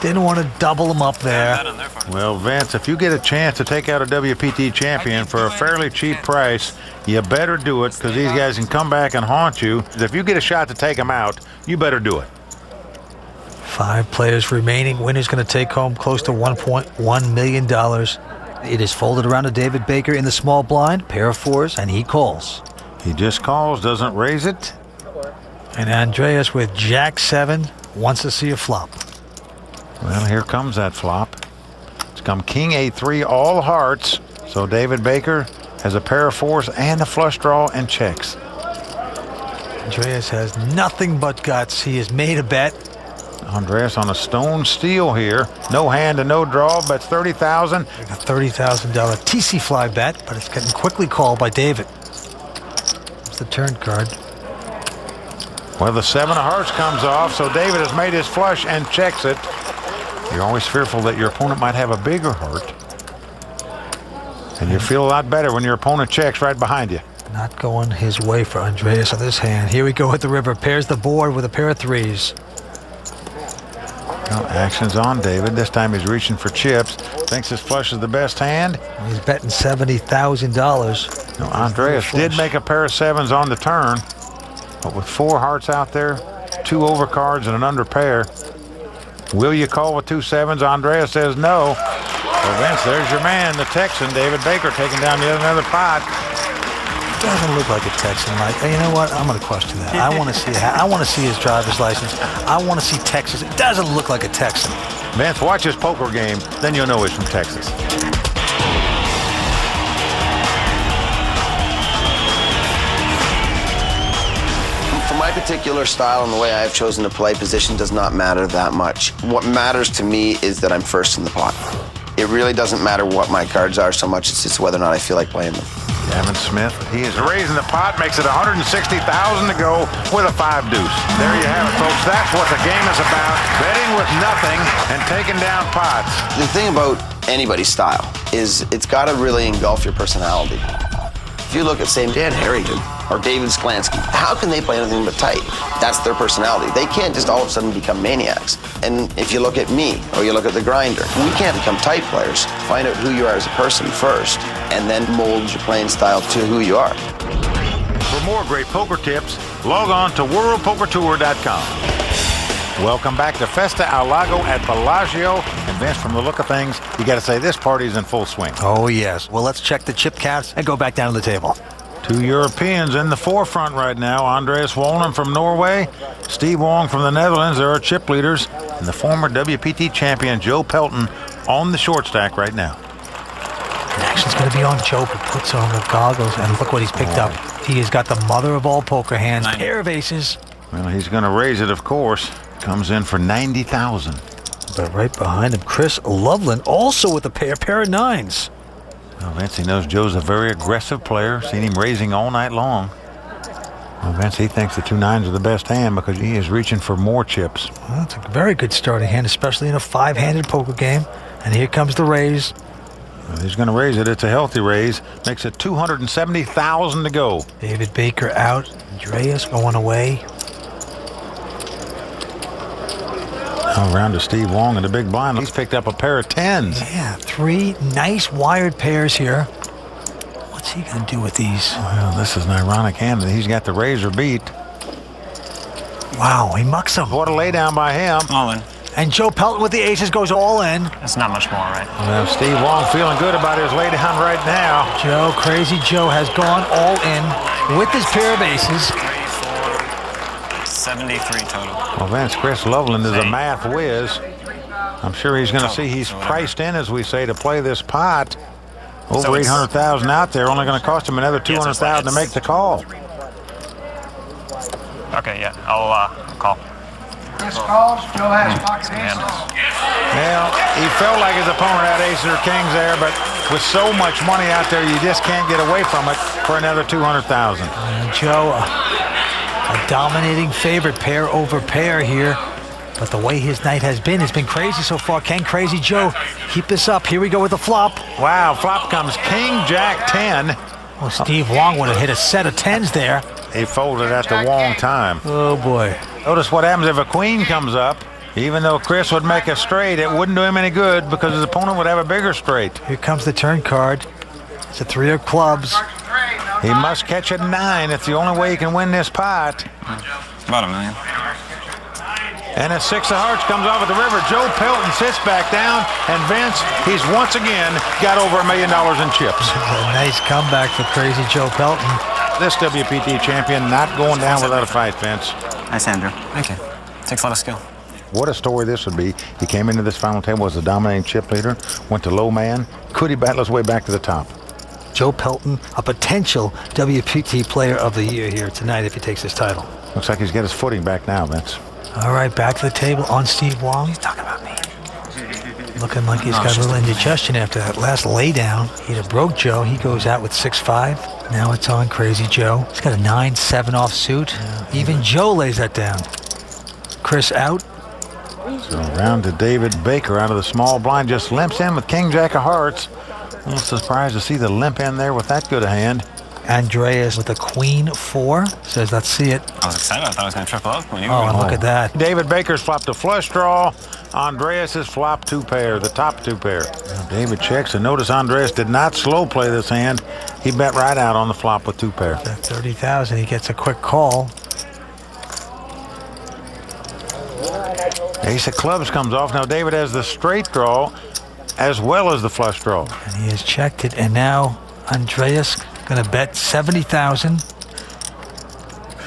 [SPEAKER 4] Didn't want to double him up there.
[SPEAKER 3] Well, Vince, if you get a chance to take out a WPT champion for a fairly cheap price, you better do it, because these guys can come back and haunt you. If you get a shot to take them out, you better do it.
[SPEAKER 4] 5 players remaining. Winner's going to take home close to $1.1 million. It is folded around to David Baker in the small blind, pair of 4s, and he calls.
[SPEAKER 3] He just calls, doesn't raise it.
[SPEAKER 4] And Andreas with Jack 7 wants to see a flop.
[SPEAKER 3] Well, here comes that flop. It's come King 8-3, all hearts. So David Baker has a pair of 4s and a flush draw and checks.
[SPEAKER 4] Andreas has nothing but guts. He has made a bet.
[SPEAKER 3] Andreas on a stone steal here. No hand and no draw, bets $30,000.
[SPEAKER 4] A $30,000 TC fly bet, but it's getting quickly called by David. It's the turn card.
[SPEAKER 3] Well, the 7 of hearts comes off, so David has made his flush and checks it. You're always fearful that your opponent might have a bigger heart. And you feel a lot better when your opponent checks right behind you.
[SPEAKER 4] Not going his way for Andreas on this hand. Here we go with the river. Pairs the board with a pair of 3s.
[SPEAKER 3] Well, action's on David. This time he's reaching for chips. Thinks his flush is the best hand.
[SPEAKER 4] He's betting $70,000.
[SPEAKER 3] Now, Andreas did make a pair of 7s on the turn, but with 4 hearts out there, 2 overcards and an under pair. Will you call with 2 7s? Andreas says no. Well, Vince, there's your man, the Texan, David Baker, taking down yet another pot.
[SPEAKER 4] Doesn't look like a Texan. Like, hey, you know what? I'm going to question that. I want to see. I want to see his driver's license. I want to see Texas. It doesn't look like a Texan.
[SPEAKER 3] Vince, watch his poker game, then you'll know he's from Texas.
[SPEAKER 11] For my particular style and the way I've chosen to play, position does not matter that much. What matters to me is that I'm first in the pot. It really doesn't matter what my cards are so much, it's just whether or not I feel like playing them.
[SPEAKER 3] Gavin Smith, he is raising the pot, makes it $160,000 to go with a 5 deuce. There you have it, folks. That's what the game is about. Betting with nothing and taking down pots.
[SPEAKER 11] The thing about anybody's style is it's got to really engulf your personality. If you look at, say, Dan Harrington or David Sklansky, how can they play anything but tight? That's their personality. They can't just all of a sudden become maniacs. And if you look at me or you look at the grinder, we can't become tight players. Find out who you are as a person first, and then mold your playing style to who you are.
[SPEAKER 3] For more great poker tips, log on to world.poker.tour.s05e04. Welcome back to Festa Al Lago at Bellagio. And Vince, from the look of things, you got to say this party's in full swing.
[SPEAKER 4] Oh, yes. Well, let's check the chip counts and go back down to the table.
[SPEAKER 3] 2 Europeans in the forefront right now. Andreas Wollen from Norway, Steve Wong from the Netherlands. There are chip leaders. And the former WPT champion, Joe Pelton, on the short stack right now.
[SPEAKER 4] And action's going to be on Joe, who puts on the goggles, and look what he's picked up. He has got the mother of all poker hands, pair of aces.
[SPEAKER 3] Well, he's going to raise it, of course. Comes in for $90,000.
[SPEAKER 4] But right behind him, Chris Loveland, also with a pair of 9s.
[SPEAKER 3] Well, Vince, he knows Joe's a very aggressive player. Seen him raising all night long. Well, Vince, he thinks the 2 9s are the best hand because he is reaching for more chips.
[SPEAKER 4] Well, that's a very good starting hand, especially in a 5-handed poker game. And here comes the raise.
[SPEAKER 3] Well, he's going to raise it. It's a healthy raise. Makes it $270,000 to go.
[SPEAKER 4] David Baker out. Andreas going away.
[SPEAKER 3] Now around to Steve Wong in the big blind. He's picked up a pair of 10s.
[SPEAKER 4] Yeah, 3 nice wired pairs here. What's he going to do with these?
[SPEAKER 3] Well, this is an ironic hand that he's got the razor beat.
[SPEAKER 4] Wow, he mucks them.
[SPEAKER 3] What a laydown by him.
[SPEAKER 5] All in.
[SPEAKER 4] And Joe Pelton with the aces goes all in.
[SPEAKER 5] That's not much more, right?
[SPEAKER 3] Well, Steve Wong feeling good about his laydown right now.
[SPEAKER 4] Joe, Crazy Joe, has gone all in with his pair of aces.
[SPEAKER 5] 73 total.
[SPEAKER 3] Well, Vince, Chris Loveland is a math whiz. I'm sure he's going to see he's priced in, as we say, to play this pot. Over $800,000 out there, only going to cost him another $200,000 to make the call.
[SPEAKER 5] Okay, yeah, I'll call.
[SPEAKER 12] Chris calls. Joe has pocket aces.
[SPEAKER 3] Well, he felt like his opponent had aces or kings there, but with so much money out there, you just can't get away from it for another $200,000.
[SPEAKER 4] Joe, A dominating favorite, pair over pair here. But the way his night has been crazy so far. Can Crazy Joe keep this up? Here we go with the flop.
[SPEAKER 3] Wow, flop comes King Jack 10.
[SPEAKER 4] Well, Steve Wong would have hit a set of 10s there.
[SPEAKER 3] He folded at the wrong time.
[SPEAKER 4] Oh, boy.
[SPEAKER 3] Notice what happens if a queen comes up. Even though Chris would make a straight, it wouldn't do him any good because his opponent would have a bigger straight.
[SPEAKER 4] Here comes the turn card. It's a 3 of clubs.
[SPEAKER 3] He must catch a 9. It's the only way he can win this pot.
[SPEAKER 5] About $1 million.
[SPEAKER 3] And a 6 of hearts comes off at the river. Joe Pelton sits back down, and Vince, he's once again got over $1 million in chips.
[SPEAKER 4] A nice comeback for Crazy Joe Pelton.
[SPEAKER 3] This WPT champion not going down without a fight, Vince.
[SPEAKER 5] Nice, Andrew. Thank you. Takes a lot of skill.
[SPEAKER 3] What a story this would be. He came into this final table as the dominating chip leader, went to low man. Could he battle his way back to the top?
[SPEAKER 4] Joe Pelton, a potential WPT Player of the Year here tonight if he takes this title.
[SPEAKER 3] Looks like he's got his footing back now, Vince.
[SPEAKER 4] All right, back to the table on Steve Wong.
[SPEAKER 5] He's talking about me.
[SPEAKER 4] Looking like he's got a little indigestion after that last laydown. He'd have broke Joe. He goes out with 6-5. Now it's on Crazy Joe. He's got a 9-7 offsuit. Even Joe lays that down. Chris out.
[SPEAKER 3] So round to David Baker out of the small blind. Just limps in with King Jack of hearts. A little surprised to see the limp in there with that good a hand.
[SPEAKER 4] Andreas with a Queen 4. Says, let's see it.
[SPEAKER 5] I was excited. I thought I was going to triple up when you
[SPEAKER 4] Oh, and look at that.
[SPEAKER 3] David Baker's flopped a flush draw. Andreas's flop 2 pair, the top 2 pair. Now David checks, and notice Andreas did not slow play this hand. He bet right out on the flop with 2 pair.
[SPEAKER 4] At 30,000, he gets a quick call.
[SPEAKER 3] Ace of clubs comes off. Now David has the straight draw as well as the flush draw.
[SPEAKER 4] And he has checked it, and now Andreas going to bet 70,000.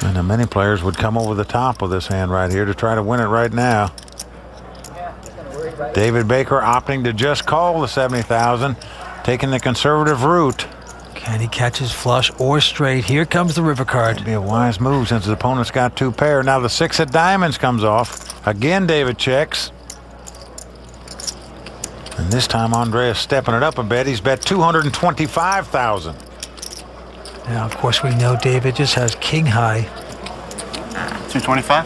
[SPEAKER 3] And many players would come over the top with this hand right here to try to win it right now. David Baker opting to just call the 70,000, taking the conservative route.
[SPEAKER 4] Can he catch his flush or straight? Here comes the river card.
[SPEAKER 3] It'd be a wise move since his opponent's got 2 pair. Now the 6 of diamonds comes off. Again, David checks. And this time Andreas stepping it up a bit. He's bet 225,000.
[SPEAKER 4] Now, of course, we know David just has king high.
[SPEAKER 10] 225?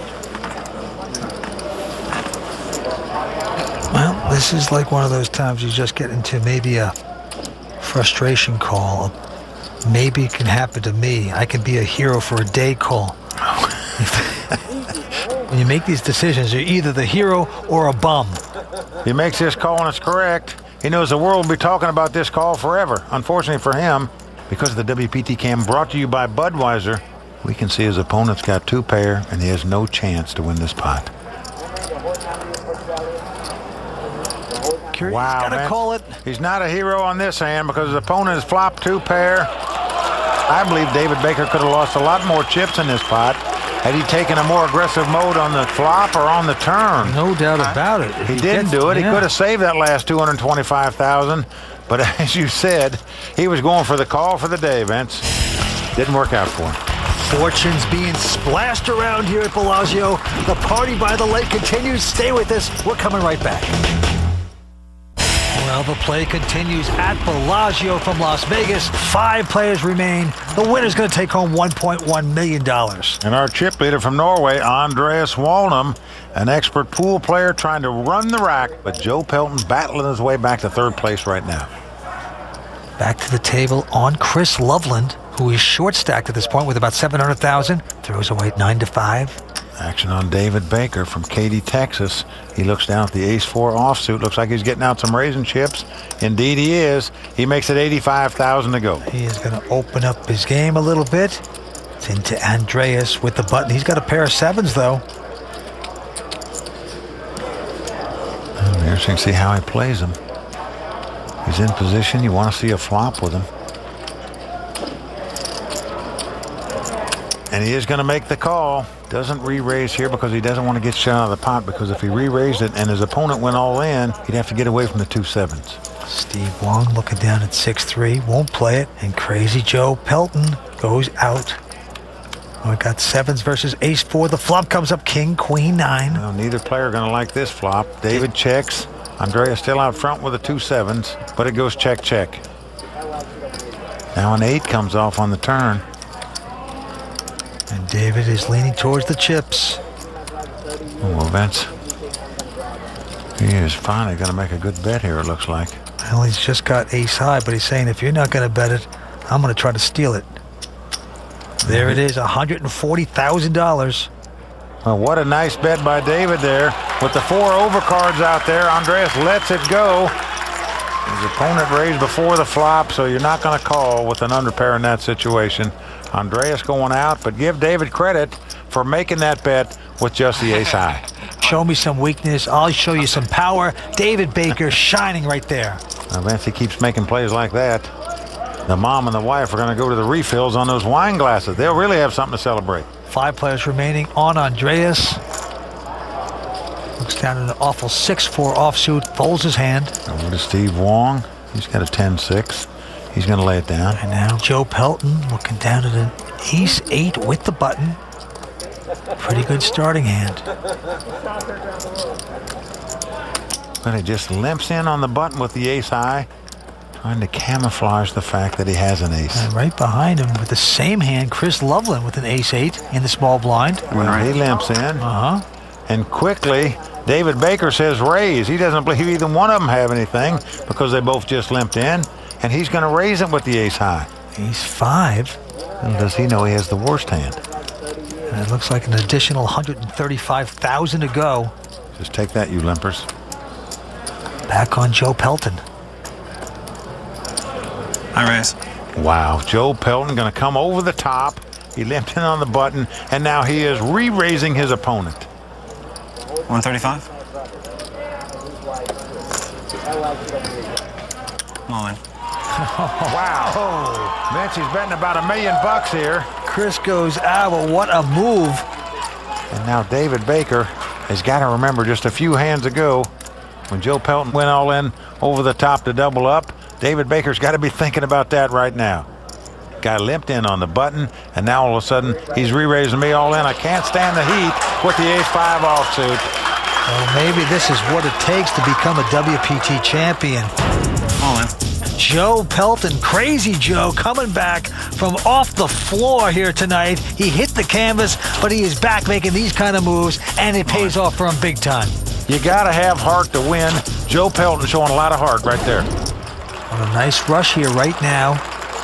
[SPEAKER 4] Well, this is like one of those times you just get into maybe a frustration call. Maybe it can happen to me. I can be a hero for a day call. When you make these decisions, you're either the hero or a bum.
[SPEAKER 3] He makes this call and it's correct. He knows the world will be talking about this call forever. Unfortunately for him, because of the WPT Cam brought to you by Budweiser, we can see his opponent's got 2 pair and he has no chance to win this pot.
[SPEAKER 4] Wow, he's gotta call it.
[SPEAKER 3] He's not a hero on this hand because his opponent has flopped 2 pair. I believe David Baker could have lost a lot more chips in this pot had he taken a more aggressive mode on the flop or on the turn.
[SPEAKER 4] No doubt about it.
[SPEAKER 3] He didn't do it. He could have saved that last 225,000. But as you said, he was going for the call for the day, Vince. Didn't work out for him.
[SPEAKER 4] Fortunes being splashed around here at Bellagio. The party by the lake continues. Stay with us. We're coming right back. Well, the play continues at Bellagio from Las Vegas. 5 players remain. The winner's going to take home $1.1 million.
[SPEAKER 3] And our chip leader from Norway, Andreas Walnum, an expert pool player trying to run the rack, but Joe Pelton battling his way back to 3rd place right now.
[SPEAKER 4] Back to the table on Chris Loveland, who is short stacked at this point with about 700,000. Throws away 9-5.
[SPEAKER 3] Action on David Baker from Katy, Texas. He looks down at the ace-4 offsuit. Looks like he's getting out some raisin chips. Indeed he is. He makes it 85,000 to go.
[SPEAKER 4] He is going to open up his game a little bit. It's into Andreas with the button. He's got a pair of 7s, though.
[SPEAKER 3] It'll be interesting to see how he plays them. He's in position. You want to see a flop with him. And he is going to make the call. Doesn't re-raise here because he doesn't want to get shut out of the pot, because if he re-raised it and his opponent went all in, he'd have to get away from the 2 7s.
[SPEAKER 4] Steve Wong looking down at 6-3, won't play it, and Crazy Joe Pelton goes out. Oh, we got 7s versus ace-4. The flop comes up king, queen, 9.
[SPEAKER 3] Well, neither player going to like this flop. David checks. Andreas still out front with the 2 7s, but it goes check, check. Now an 8 comes off on the turn.
[SPEAKER 4] And David is leaning towards the chips.
[SPEAKER 3] Oh, Vince. He is finally going to make a good bet here, it looks like.
[SPEAKER 4] Well, he's just got ace high, but he's saying, if you're not going to bet it, I'm going to try to steal it. There it is, $140,000.
[SPEAKER 3] Well, what a nice bet by David there. With the 4 overcards out there, Andreas lets it go. His opponent raised before the flop, so you're not going to call with an underpair in that situation. Andreas going out, but give David credit for making that bet with just the ace high.
[SPEAKER 4] Show me some weakness, I'll show you some power. David Baker shining right there.
[SPEAKER 3] Now, Vince, he keeps making plays like that. The mom and the wife are going to go to the refills on those wine glasses. They'll really have something to celebrate.
[SPEAKER 4] 5 players remaining on Andreas. Looks down at an awful 6-4 offsuit, folds his hand.
[SPEAKER 3] Over to Steve Wong. He's got a 10-6. He's going to lay it down.
[SPEAKER 4] And now Joe Pelton looking down at an ace-8 with the button. Pretty good starting hand.
[SPEAKER 3] But he just limps in on the button with the ace high, trying to camouflage the fact that he has an ace.
[SPEAKER 4] And right behind him with the same hand, Chris Loveland with an ace-8 in the small blind.
[SPEAKER 3] Well, he limps in. And quickly, David Baker says raise. He doesn't believe either one of them have anything because they both just limped in. And he's going to raise it with the ace high.
[SPEAKER 4] Ace-5.
[SPEAKER 3] And does he know he has the worst hand?
[SPEAKER 4] And it looks like an additional $135,000 to go.
[SPEAKER 3] Just take that, you limpers.
[SPEAKER 4] Back on Joe Pelton.
[SPEAKER 5] I raise.
[SPEAKER 3] Wow, Joe Pelton going to come over the top. He limped in on the button, and now he is re-raising his opponent.
[SPEAKER 5] 135. All in.
[SPEAKER 3] Wow. Vince, he's betting about $1 million here.
[SPEAKER 4] Chris goes out, but what a move.
[SPEAKER 3] And now David Baker has got to remember just a few hands ago when Joe Pelton went all in over the top to double up. David Baker's got to be thinking about that right now. Guy limped in on the button, and now all of a sudden he's re-raising me all in. I can't stand the heat with the ace-5 offsuit.
[SPEAKER 4] Well, maybe this is what it takes to become a WPT champion.
[SPEAKER 5] All in.
[SPEAKER 4] Joe Pelton, Crazy Joe, coming back from off the floor here tonight. He hit the canvas, but he is back making these kind of moves, and it pays off for him big time.
[SPEAKER 3] You got to have heart to win. Joe Pelton showing a lot of heart right there.
[SPEAKER 4] On a nice rush here right now.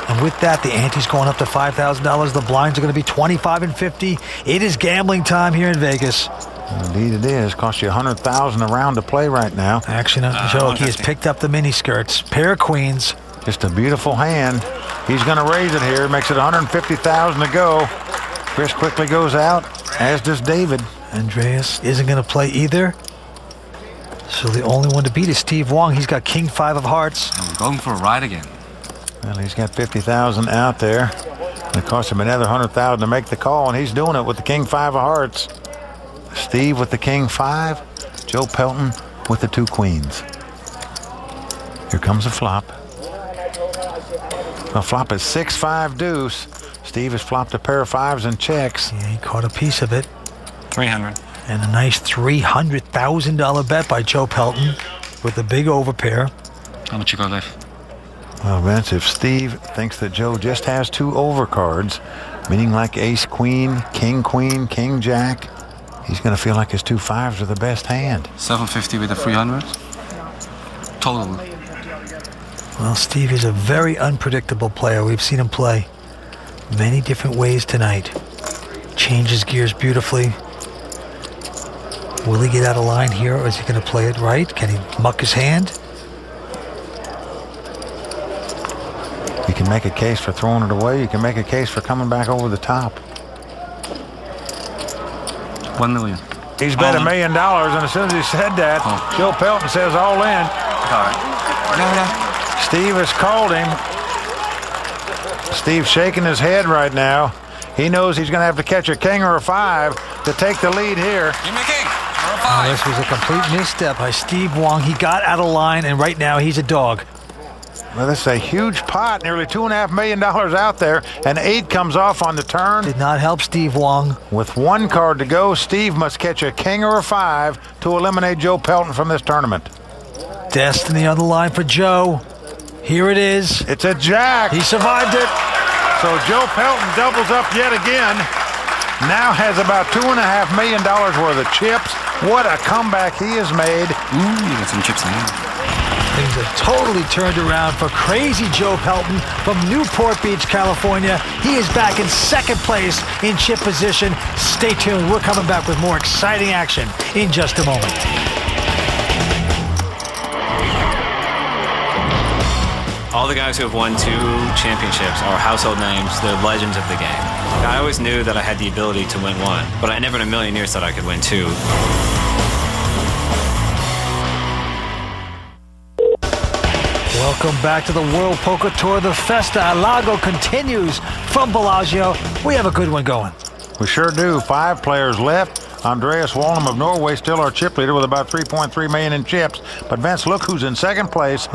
[SPEAKER 4] And with that, the ante's going up to $5,000. The blinds are going to be 25 and 50. It is gambling time here in Vegas.
[SPEAKER 3] Indeed it is. Cost you $100,000 a round to play right now.
[SPEAKER 4] Action on Joe. He has picked up the mini skirts. Pair of queens.
[SPEAKER 3] Just a beautiful hand. He's going to raise it here. Makes it $150,000 to go. Chris quickly goes out, as does David.
[SPEAKER 4] Andreas isn't going to play either. So the only one to beat is Steve Wong. He's got king 5 of hearts.
[SPEAKER 6] And we're going for a ride again.
[SPEAKER 3] Well, he's got $50,000 out there. And it cost him another $100,000 to make the call, and he's doing it with the king 5 of hearts. Steve with the king 5. Joe Pelton with the 2 queens. Here comes a flop. The flop is 6-5 deuce. Steve has flopped a pair of 5s and checks.
[SPEAKER 4] Yeah, he caught a piece of it.
[SPEAKER 5] 300.
[SPEAKER 4] And a nice $300,000 bet by Joe Pelton with a big overpair.
[SPEAKER 6] How much you got left?
[SPEAKER 3] Well, Vince, if Steve thinks that Joe just has 2 overcards, meaning like ace queen, king jack, he's going to feel like his 2 5s are the best hand.
[SPEAKER 6] 750 with a 300. Total.
[SPEAKER 4] Well, Steve is a very unpredictable player. We've seen him play many different ways tonight. Changes gears beautifully. Will he get out of line here, or is he going to play it right? Can he muck his hand?
[SPEAKER 3] You can make a case for throwing it away. You can make a case for coming back over the top.
[SPEAKER 6] $1 million.
[SPEAKER 3] He's bet $1 million, and as soon as he said that, Joe Pelton says all in.
[SPEAKER 6] All right.
[SPEAKER 3] Steve has called him. Steve's shaking his head right now. He knows he's going to have to catch a king or a 5 to take the lead here.
[SPEAKER 5] Give me a king or a 5.
[SPEAKER 4] Oh, this was a complete misstep by Steve Wong. He got out of line, and right now he's a dog.
[SPEAKER 3] Well, this is a huge pot, nearly $2.5 million out there, and 8 comes off on the turn.
[SPEAKER 4] Did not help Steve Wong.
[SPEAKER 3] With 1 card to go, Steve must catch a king or a 5 to eliminate Joe Pelton from this tournament.
[SPEAKER 4] Destiny on the line for Joe. Here it is.
[SPEAKER 3] It's a jack.
[SPEAKER 4] He survived it.
[SPEAKER 3] So Joe Pelton doubles up yet again. Now has about $2.5 million worth of chips. What a comeback he has made.
[SPEAKER 5] Ooh, you got some chips in there.
[SPEAKER 4] Things have totally turned around for crazy Joe Pelton from Newport Beach, California. He is back in second place in chip position. Stay tuned. We're coming back with more exciting action in just a moment.
[SPEAKER 9] All the guys who have won 2 championships are household names. They're legends of the game. I always knew that I had the ability to win 1, but I never in a million years thought I could win 2.
[SPEAKER 4] Welcome back to the World Poker Tour. The Festa al Lago continues from Bellagio. We have a good one going.
[SPEAKER 3] We sure do. 5 players left. Andreas Wallum of Norway still our chip leader with about 3.3 million in chips. But Vince, look who's in second place.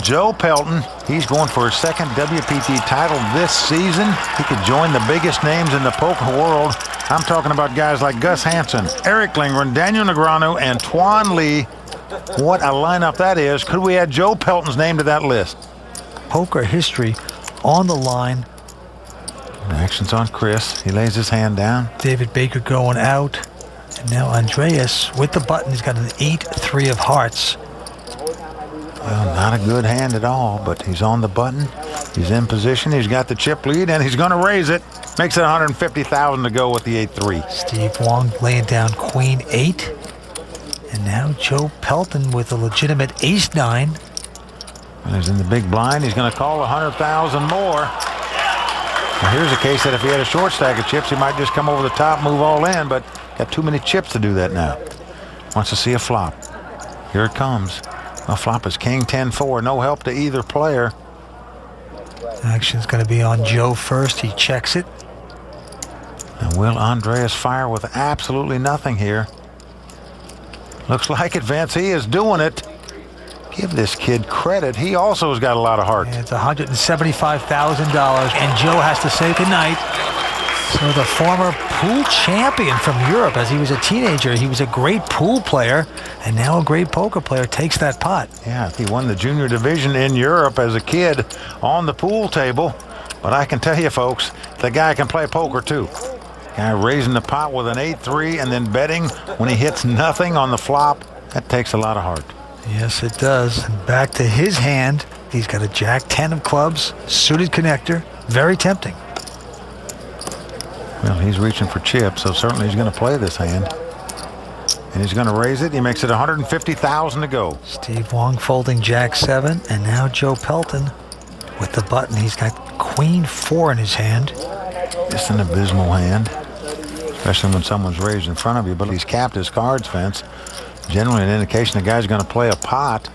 [SPEAKER 3] Joe Pelton. He's going for his second WPT title this season. He could join the biggest names in the poker world. I'm talking about guys like Gus Hansen, Eric Lindgren, Daniel Negreanu, and Tuan Lee. What a lineup that is. Could we add Joe Pelton's name to that list?
[SPEAKER 4] Poker history on the line.
[SPEAKER 3] Action's on Chris. He lays his hand down.
[SPEAKER 4] David Baker going out. And now Andreas with the button. He's got an 8-3 of hearts.
[SPEAKER 3] Well, not a good hand at all, but he's on the button. He's in position. He's got the chip lead, and he's going to raise it. Makes it $150,000 to go with the 8-3.
[SPEAKER 4] Steve Wong laying down Queen 8. And now Joe Pelton with a legitimate Ace-9.
[SPEAKER 3] And he's in the big blind. He's going to call 100,000 more. Now here's a case that if he had a short stack of chips, he might just come over the top, move all in, but got too many chips to do that now. Wants to see a flop. Here it comes. A flop is King 10-4. No help to either player.
[SPEAKER 4] Action's going to be on Joe first. He checks it.
[SPEAKER 3] And will Andreas fire with absolutely nothing here? Looks like it, Vince. He is doing it. Give this kid credit. He also has got a lot of heart.
[SPEAKER 4] Yeah, it's $175,000, and Joe has to say goodnight. So the former pool champion from Europe, as he was a teenager, he was a great pool player, and now a great poker player, takes that pot.
[SPEAKER 3] Yeah, he won the junior division in Europe as a kid on the pool table. But I can tell you, folks, the guy can play poker too. Guy raising the pot with an 8-3 and then betting when he hits nothing on the flop. That takes a lot of heart.
[SPEAKER 4] Yes, it does. And back to his hand. He's got a Jack 10 of clubs, suited connector. Very tempting.
[SPEAKER 3] Well, he's reaching for chips, so certainly he's going to play this hand. And he's going to raise it. He makes it $150,000 to go.
[SPEAKER 4] Steve Wong folding Jack 7, and now Joe Pelton with the button. He's got Queen 4 in his hand.
[SPEAKER 3] It's an abysmal hand, especially when someone's raised in front of you, but he's capped his cards, Vince. Generally an indication the guy's going to play a pot.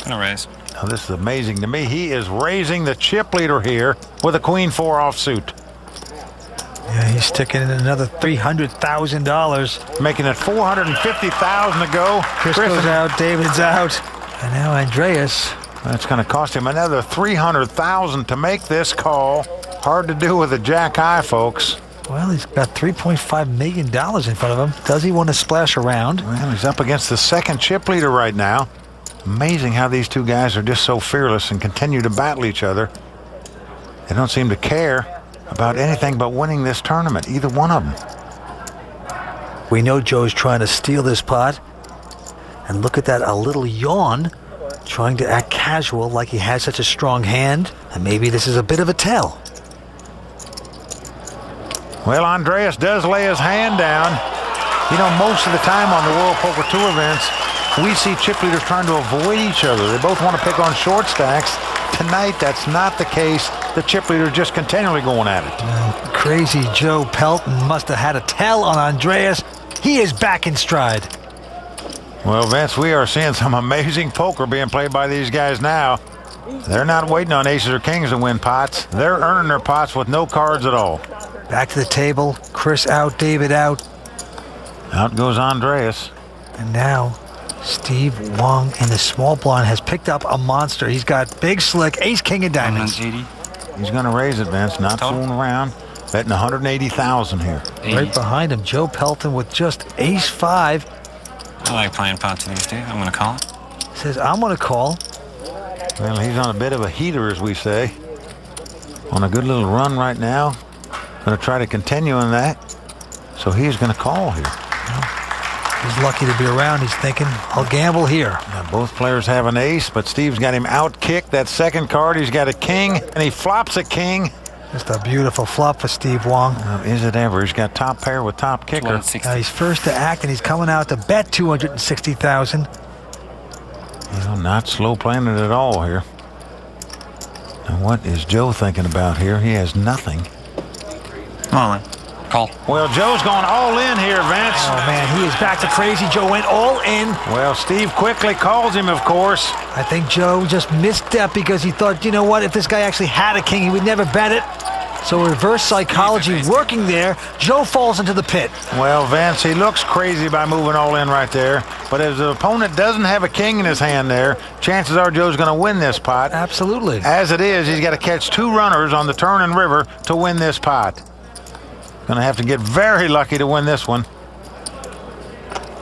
[SPEAKER 5] Gonna raise.
[SPEAKER 3] Now this is amazing to me. He is raising the chip leader here with a Queen 4 offsuit.
[SPEAKER 4] Yeah, he's sticking in another $300,000.
[SPEAKER 3] Making it $450,000 to go.
[SPEAKER 4] Chris goes out, David's out. And now Andreas.
[SPEAKER 3] That's going to cost him another $300,000 to make this call. Hard to do with a jack high, folks.
[SPEAKER 4] Well, he's got $3.5 million in front of him. Does he want to splash around?
[SPEAKER 3] Well, he's up against the second chip leader right now. Amazing how these two guys are just so fearless and continue to battle each other. They don't seem to care about anything but winning this tournament, either one of them.
[SPEAKER 4] We know Joe's trying to steal this pot. And look at that, a little yawn, trying to act casual like he has such a strong hand. And maybe this is a bit of a tell.
[SPEAKER 3] Well, Andreas does lay his hand down. You know, most of the time on the World Poker Tour events, we see chip leaders trying to avoid each other. They both want to pick on short stacks. Tonight, that's not the case. The chip leader just continually going at it.
[SPEAKER 4] Crazy Joe Pelton must have had a tell on Andreas. He is back in stride.
[SPEAKER 3] Well, Vince, we are seeing some amazing poker being played by these guys now. They're not waiting on aces or kings to win pots. They're earning their pots with no cards at all.
[SPEAKER 4] Back to the table. Chris out, David out.
[SPEAKER 3] Out goes Andreas.
[SPEAKER 4] And now Steve Wong in the small blind has picked up a monster. He's got big slick, ace, king of diamonds.
[SPEAKER 5] 80.
[SPEAKER 3] He's going to raise it, Vince. Not fooling around. Betting $180,000 here.
[SPEAKER 5] 80.
[SPEAKER 4] Right behind him, Joe Pelton with just ace 5.
[SPEAKER 5] I like playing pots these days. I'm gonna call it.
[SPEAKER 4] Says, I'm gonna call.
[SPEAKER 3] Well, he's on a bit of a heater, as we say. On a good little run right now. Going to try to continue in that. So he's going to call here.
[SPEAKER 4] He's lucky to be around. He's thinking, I'll gamble here.
[SPEAKER 3] Now, both players have an ace, but Steve's got him out-kicked. That second card, he's got a king, and he flops a king.
[SPEAKER 4] Just a beautiful flop for Steve Wong.
[SPEAKER 3] Is it ever? He's got top pair with top kicker.
[SPEAKER 4] Now he's first to act, and he's coming out to bet $260,000.
[SPEAKER 3] Well, not slow playing it at all here. Now, what is Joe thinking about here? He has nothing.
[SPEAKER 5] Come on, call.
[SPEAKER 3] Well, Joe's going all in here, Vince.
[SPEAKER 4] Oh, man, he is back to crazy. Joe went all in.
[SPEAKER 3] Well, Steve quickly calls him, of course.
[SPEAKER 4] I think Joe just misstepped because he thought, you know what, if this guy actually had a king, he would never bet it. So reverse psychology working there. Joe falls into the pit.
[SPEAKER 3] Well, Vince, he looks crazy by moving all in right there. But if the opponent doesn't have a king in his hand there, chances are Joe's going to win this pot.
[SPEAKER 4] Absolutely.
[SPEAKER 3] As it is, he's got to catch two runners on the turn and river to win this pot. Going to have to get very lucky to win this one.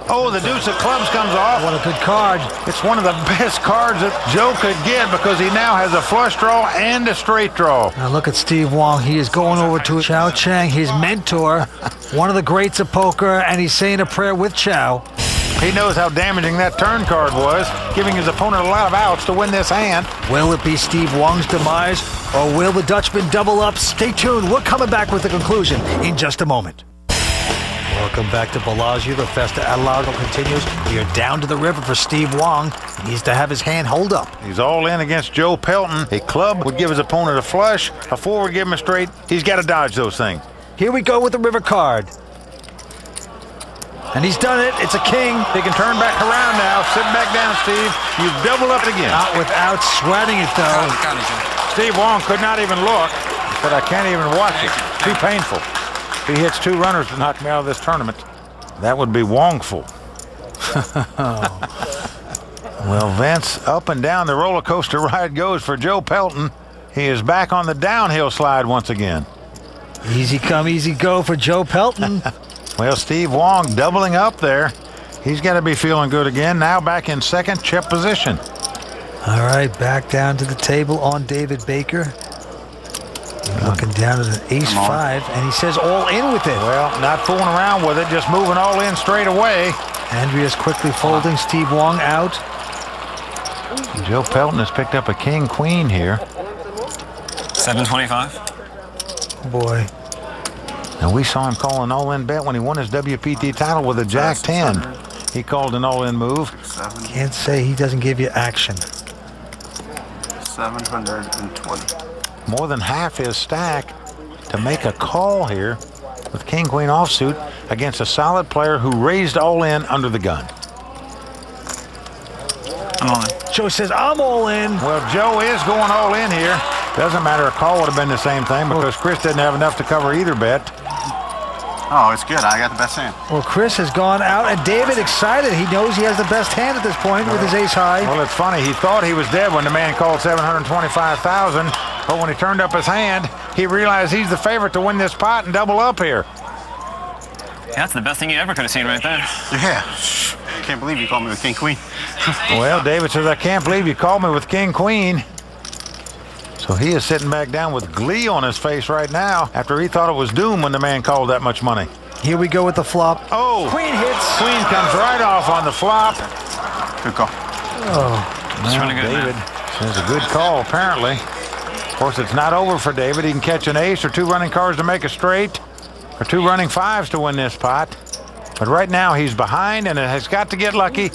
[SPEAKER 3] Oh, the deuce of clubs comes off.
[SPEAKER 4] What a good card.
[SPEAKER 3] It's one of the best cards that Joe could get because he now has a flush draw and a straight draw.
[SPEAKER 4] Now look at Steve Wong. He is going over to Chow Chang, his mentor, one of the greats of poker, and he's saying a prayer with Chow.
[SPEAKER 3] He knows how damaging that turn card was, giving his opponent a lot of outs to win this hand.
[SPEAKER 4] Will it be Steve Wong's demise, or will the Dutchman double up? Stay tuned. We're coming back with the conclusion in just a moment. Welcome back to Bellagio. The Festa al Lago continues. We are down to the river for Steve Wong. He needs to have his hand hold up.
[SPEAKER 3] He's all in against Joe Pelton. A club would give his opponent a flush. A four would give him a straight. He's got to dodge those things.
[SPEAKER 4] Here we go with the river card. And he's done it. It's a king.
[SPEAKER 3] He can turn back around now. Sit back down, Steve. You've doubled up again.
[SPEAKER 4] Not without sweating it, though.
[SPEAKER 3] Steve Wong could not even look. He said, I can't even watch it. Too painful. If he hits two runners to knock me out of this tournament, that would be Wongful. Well, Vince, up and down the roller coaster ride goes for Joe Pelton. He is back on the downhill slide once again.
[SPEAKER 4] Easy come, easy go for Joe Pelton.
[SPEAKER 3] Well, Steve Wong doubling up there. He's got to be feeling good again. Now back in second chip position.
[SPEAKER 4] All right, back down to the table on David Baker. Looking down at an ace-5, and he says all in with it.
[SPEAKER 3] Well, not fooling around with it, just moving all in straight away.
[SPEAKER 4] Andrea's quickly folding Steve Wong out.
[SPEAKER 3] Joe Pelton has picked up a king-queen here.
[SPEAKER 5] 725.
[SPEAKER 4] Boy.
[SPEAKER 3] And we saw him call an all-in bet when he won his WPT title with a Jack-10. He called an all-in move.
[SPEAKER 4] Can't say he doesn't give you action.
[SPEAKER 10] 720.
[SPEAKER 3] More than half his stack to make a call here with king-queen offsuit against a solid player who raised all in under the gun.
[SPEAKER 5] I'm all in.
[SPEAKER 4] Joe says, I'm all in.
[SPEAKER 3] Well, Joe is going all in here. Doesn't matter, a call would have been the same thing because Chris didn't have enough to cover either bet.
[SPEAKER 10] Oh, it's good. I got the best hand.
[SPEAKER 4] Well, Chris has gone out, and David excited. He knows he has the best hand at this point with his ace-high.
[SPEAKER 3] Well, it's funny. He thought he was dead when the man called $725,000, but when he turned up his hand, he realized he's the favorite to win this pot and double up here.
[SPEAKER 9] Yeah, that's the best thing you ever could have seen right there.
[SPEAKER 10] Yeah. Can't believe you called me with king queen.
[SPEAKER 3] Well, David says, I can't believe you called me with king queen. So he is sitting back down with glee on his face right now after he thought it was doom when the man called that much money.
[SPEAKER 4] Here we go with the flop.
[SPEAKER 3] Oh,
[SPEAKER 4] Queen hits.
[SPEAKER 3] Queen comes right off on the flop.
[SPEAKER 10] Good call.
[SPEAKER 4] Oh,
[SPEAKER 9] That's really good,
[SPEAKER 3] David
[SPEAKER 9] man.
[SPEAKER 3] says a good call, apparently. Of course, it's not over for David. He can catch an ace or two running cards to make a straight or two running fives to win this pot. But right now he's behind and it has got to get lucky.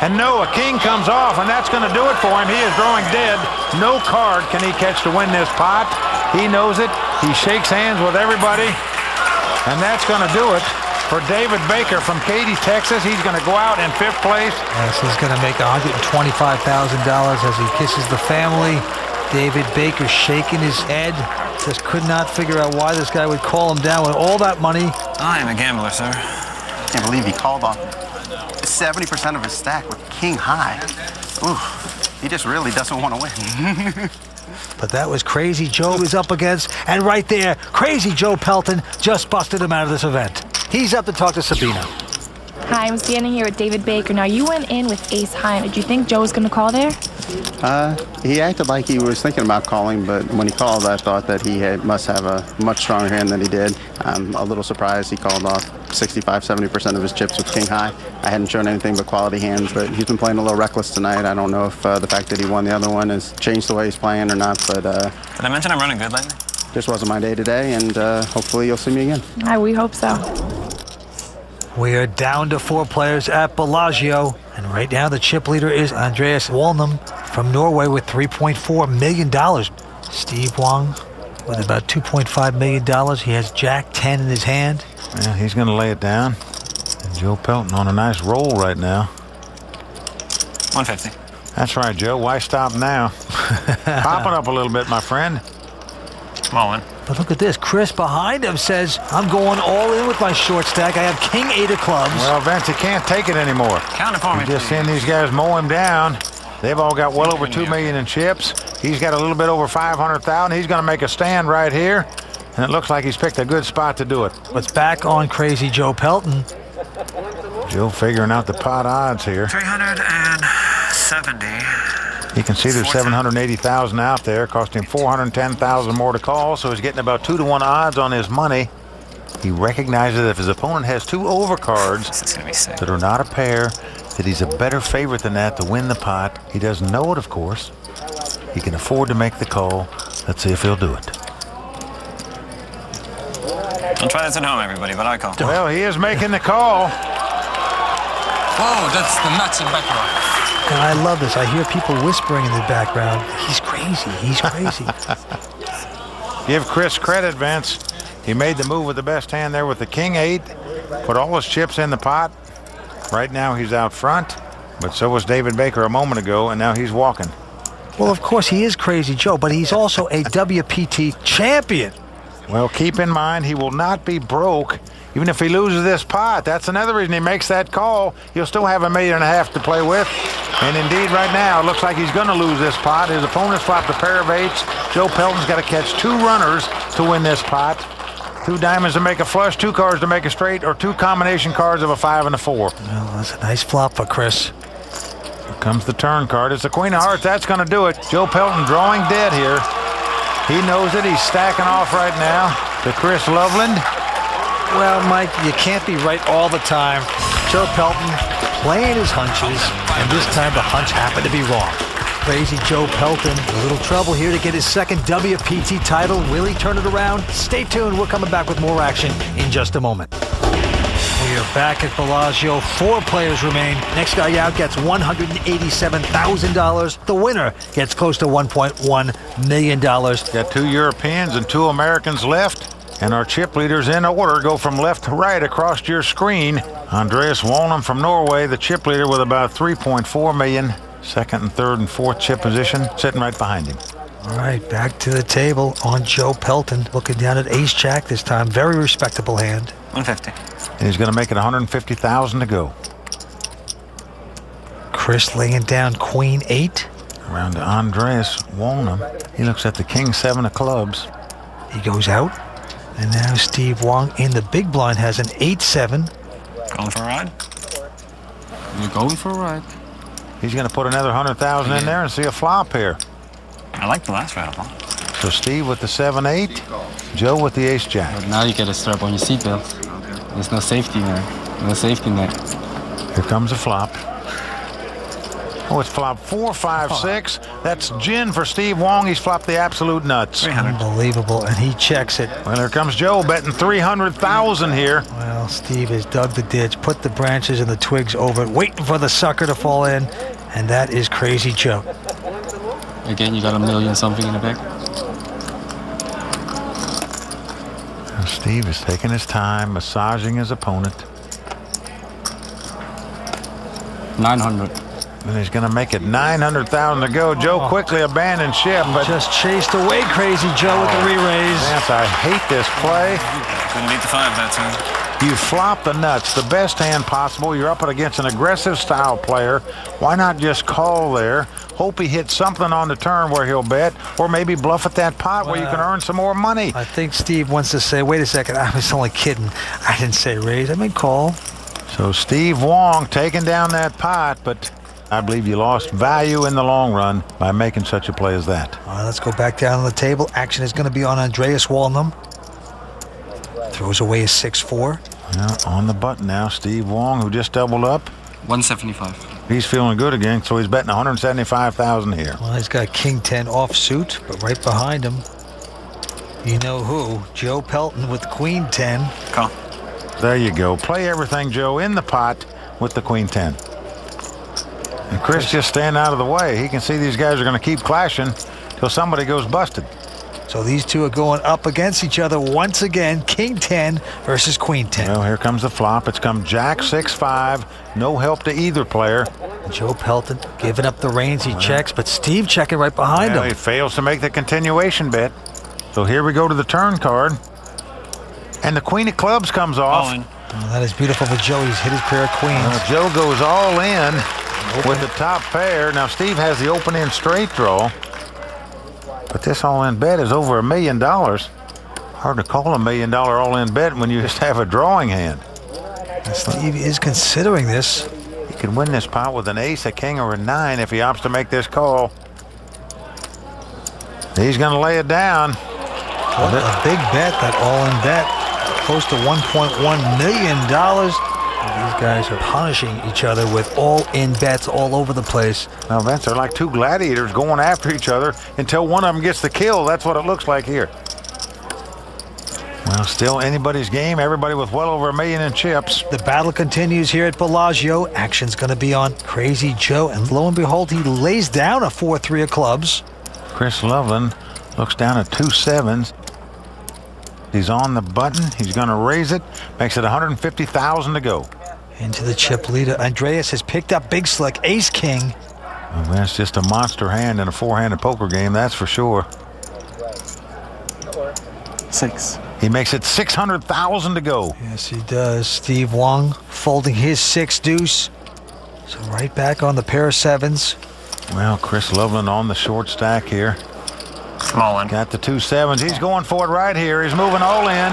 [SPEAKER 3] And no, a king comes off, and that's going to do it for him. He is drawing dead. No card can he catch to win this pot. He knows it. He shakes hands with everybody. And that's going to do it for David Baker from Katy, Texas. He's going to go out in fifth place.
[SPEAKER 4] yes, he's going to make $125,000 as he kisses the family. David Baker shaking his head. Just could not figure out why this guy would call him down with all that money.
[SPEAKER 9] I am a gambler, sir.
[SPEAKER 10] Can't believe he called on 70% of his stack with king high. Ooh, he just really doesn't want to win.
[SPEAKER 4] But that was Crazy Joe was up against, and right there, Crazy Joe Pelton just busted him out of this event. He's up to talk to Sabino.
[SPEAKER 2] Hi, I'm standing here with David Baker. Now, you went in with ace high. Did you think Joe was going to call there?
[SPEAKER 10] He acted like he was thinking about calling, but when he called, I thought that he must have a much stronger hand than he did. I'm a little surprised he called off 65-70% of his chips with king high. I hadn't shown anything but quality hands, but he's been playing a little reckless tonight. I don't know if the fact that he won the other one has changed the way he's playing or not, but
[SPEAKER 9] Did I mention I'm running good lately?
[SPEAKER 10] this wasn't my day today, and hopefully you'll see me again.
[SPEAKER 2] We hope so.
[SPEAKER 4] We are down to 4 players at Bellagio, and right now the chip leader is Andreas Walnum from Norway with $3.4 million. Steve Wong with about $2.5 million. He has Jack 10 in his hand.
[SPEAKER 3] Yeah, he's going to lay it down. And Joe Pelton on a nice roll right now.
[SPEAKER 9] 150.
[SPEAKER 3] That's right, Joe. Why stop now? Popping up a little bit, my friend.
[SPEAKER 9] Small one.
[SPEAKER 4] But look at this. Chris behind him says, I'm going all in with my short stack. I have king 8 of clubs.
[SPEAKER 3] Well, Vince, he can't take it anymore.
[SPEAKER 9] Count it for me,
[SPEAKER 3] You're just
[SPEAKER 9] please.
[SPEAKER 3] seeing these guys mow him down. They've all got well over $2 million in chips. He's got a little bit over 500,000. He's going to make a stand right here. And it looks like he's picked a good spot to do it.
[SPEAKER 4] It's back on crazy Joe Pelton.
[SPEAKER 3] Joe figuring out the pot odds here.
[SPEAKER 9] 370.
[SPEAKER 3] You can see there's 780,000 out there. Cost him 410,000 more to call, so he's getting about 2-to-1 odds on his money. He recognizes that if his opponent has 2 overcards that are not a pair, that he's a better favorite than that to win the pot. He doesn't know it, of course. He can afford to make the call. Let's see if he'll do it.
[SPEAKER 9] Don't try this at home, everybody, but I call.
[SPEAKER 3] Well, he is making the call.
[SPEAKER 5] Whoa, that's the nuts in background.
[SPEAKER 4] And I love this. I hear people whispering in the background. He's crazy. He's crazy.
[SPEAKER 3] Give Chris credit, Vince. He made the move with the best hand there with the king 8. Put all his chips in the pot. Right now he's out front, but so was David Baker a moment ago, and now he's walking.
[SPEAKER 4] Well, of course, he is crazy Joe, but he's also a WPT champion.
[SPEAKER 3] Well, keep in mind, he will not be broke even if he loses this pot. That's another reason he makes that call. He'll still have $1.5 million to play with. And indeed, right now, it looks like he's going to lose this pot. His opponent's flopped a pair of 8s. Joe Pelton's got to catch 2 runners to win this pot. 2 diamonds to make a flush, 2 cards to make a straight, or 2 combination cards of a 5 and a 4.
[SPEAKER 4] Well, that's a nice flop for Chris.
[SPEAKER 3] Here comes the turn card. It's the Queen of Hearts. That's going to do it. Joe Pelton drawing dead here. He knows it. He's stacking off right now to Chris Loveland.
[SPEAKER 4] Well, Mike, you can't be right all the time. Joe Pelton playing his hunches, and this time the hunch happened to be wrong. Crazy Joe Pelton, a little trouble here to get his second WPT title. Will he turn it around? Stay tuned. We're coming back with more action in just a moment. We are back at Bellagio. 4 players remain. Next guy out gets $187,000. The winner gets close to $1.1 million.
[SPEAKER 3] Got 2 Europeans and 2 Americans left. And our chip leaders in order go from left to right across your screen. Andreas Walnum from Norway, the chip leader with about 3.4 million. Second and third and fourth chip position, sitting right behind him.
[SPEAKER 4] All right, back to the table on Joe Pelton. Looking down at ace-jack this time. Very respectable hand.
[SPEAKER 9] 150.
[SPEAKER 3] And he's going to make it 150,000 to go.
[SPEAKER 4] Chris laying down queen 8.
[SPEAKER 3] Around to Andreas Walnum. He looks at the king 7 of clubs.
[SPEAKER 4] He goes out. And now Steve Wong in the big blind has an 8-7.
[SPEAKER 9] Going for a ride?
[SPEAKER 5] You're going for a ride.
[SPEAKER 3] He's going to put another 100,000 in there and see a flop here.
[SPEAKER 9] I like the last round.
[SPEAKER 3] So Steve with the 7-8, Joe with the ace-jack.
[SPEAKER 5] But now you gotta strap on your seatbelt. There's no safety net. No safety net.
[SPEAKER 3] Here comes a flop. Oh, it's flop 4, 5, 6. That's gin for Steve Wong. He's flopped the absolute nuts.
[SPEAKER 9] 300.
[SPEAKER 4] Unbelievable, and he checks it.
[SPEAKER 3] Well, here comes Joe betting 300,000 here.
[SPEAKER 4] Well, Steve has dug the ditch, put the branches and the twigs over it, waiting for the sucker to fall in, and that is crazy Joe.
[SPEAKER 5] Again, you got $1 million something in the back.
[SPEAKER 3] And Steve is taking his time, massaging his opponent.
[SPEAKER 5] 900.
[SPEAKER 3] And he's going to make it 900,000 to go. Joe quickly abandoned ship, but
[SPEAKER 4] just chased away crazy Joe with the re-raise.
[SPEAKER 3] Vance, I hate this play.
[SPEAKER 9] Couldn't beat the 5 that time.
[SPEAKER 3] You flop the nuts, the best hand possible. You're up against an aggressive style player. Why not just call there? Hope he hits something on the turn where he'll bet, or maybe bluff at that pot where you can earn some more money.
[SPEAKER 4] I think Steve wants to say, wait a second, I was only kidding. I didn't say raise, I meant call.
[SPEAKER 3] So Steve Wong taking down that pot, but I believe you lost value in the long run by making such a play as that.
[SPEAKER 4] All right, let's go back down on the table. Action is going to be on Andreas Walnum. Throws away his 6-4.
[SPEAKER 3] Well, on the button now, Steve Wong, who just doubled up.
[SPEAKER 5] 175.
[SPEAKER 3] He's feeling good again, so he's betting 175,000 here.
[SPEAKER 4] Well, he's got King 10 offsuit, but right behind him, you know who? Joe Pelton with Queen 10.
[SPEAKER 5] Call.
[SPEAKER 3] There you go. Play everything, Joe, in the pot with the Queen 10. And Chris just stand out of the way. He can see these guys are going to keep clashing till somebody goes busted.
[SPEAKER 4] So these two are going up against each other once again. King 10 versus Queen 10.
[SPEAKER 3] Well, here comes the flop. It's come Jack 6-5. No help to either player.
[SPEAKER 4] Joe Pelton giving up the reins. He checks, but Steve checking right behind him.
[SPEAKER 3] He fails to make the continuation bet. So here we go to the turn card. And the Queen of Clubs comes off.
[SPEAKER 4] Oh, that is beautiful for Joe. He's hit his pair of queens.
[SPEAKER 3] Joe goes all in with the top pair. Now Steve has the open-end straight draw. But this all-in bet is over $1 million. Hard to call $1 million all-in bet when you just have a drawing hand.
[SPEAKER 4] And Steve is considering this.
[SPEAKER 3] He could win this pot with an ace, a king, or a 9 if he opts to make this call. He's going to lay it down.
[SPEAKER 4] Well, a big bet, that all-in bet. Close to $1.1 million. These guys are punishing each other with all-in bets all over the place.
[SPEAKER 3] Now, Vince, they're like two gladiators going after each other until one of them gets the kill. That's what it looks like here. Well, still anybody's game. Everybody with well over $1 million in chips.
[SPEAKER 4] The battle continues here at Bellagio. Action's going to be on Crazy Joe. And lo and behold, he lays down a 4-3 of clubs.
[SPEAKER 3] Chris Loveland looks down at 2 7s. He's on the button. He's going to raise it. Makes it $150,000 to go.
[SPEAKER 4] Into the chip leader. Andreas has picked up Big Slick, Ace King.
[SPEAKER 3] Well, that's just a monster hand in a four-handed poker game, that's for sure.
[SPEAKER 5] 6.
[SPEAKER 3] He makes it $600,000 to go.
[SPEAKER 4] Yes, he does. Steve Wong folding his 6 deuce. So right back on the pair of 7s.
[SPEAKER 3] Well, Chris Loveland on the short stack here.
[SPEAKER 5] Small one.
[SPEAKER 3] Got the 2 7s. He's going for it right here. He's moving all in.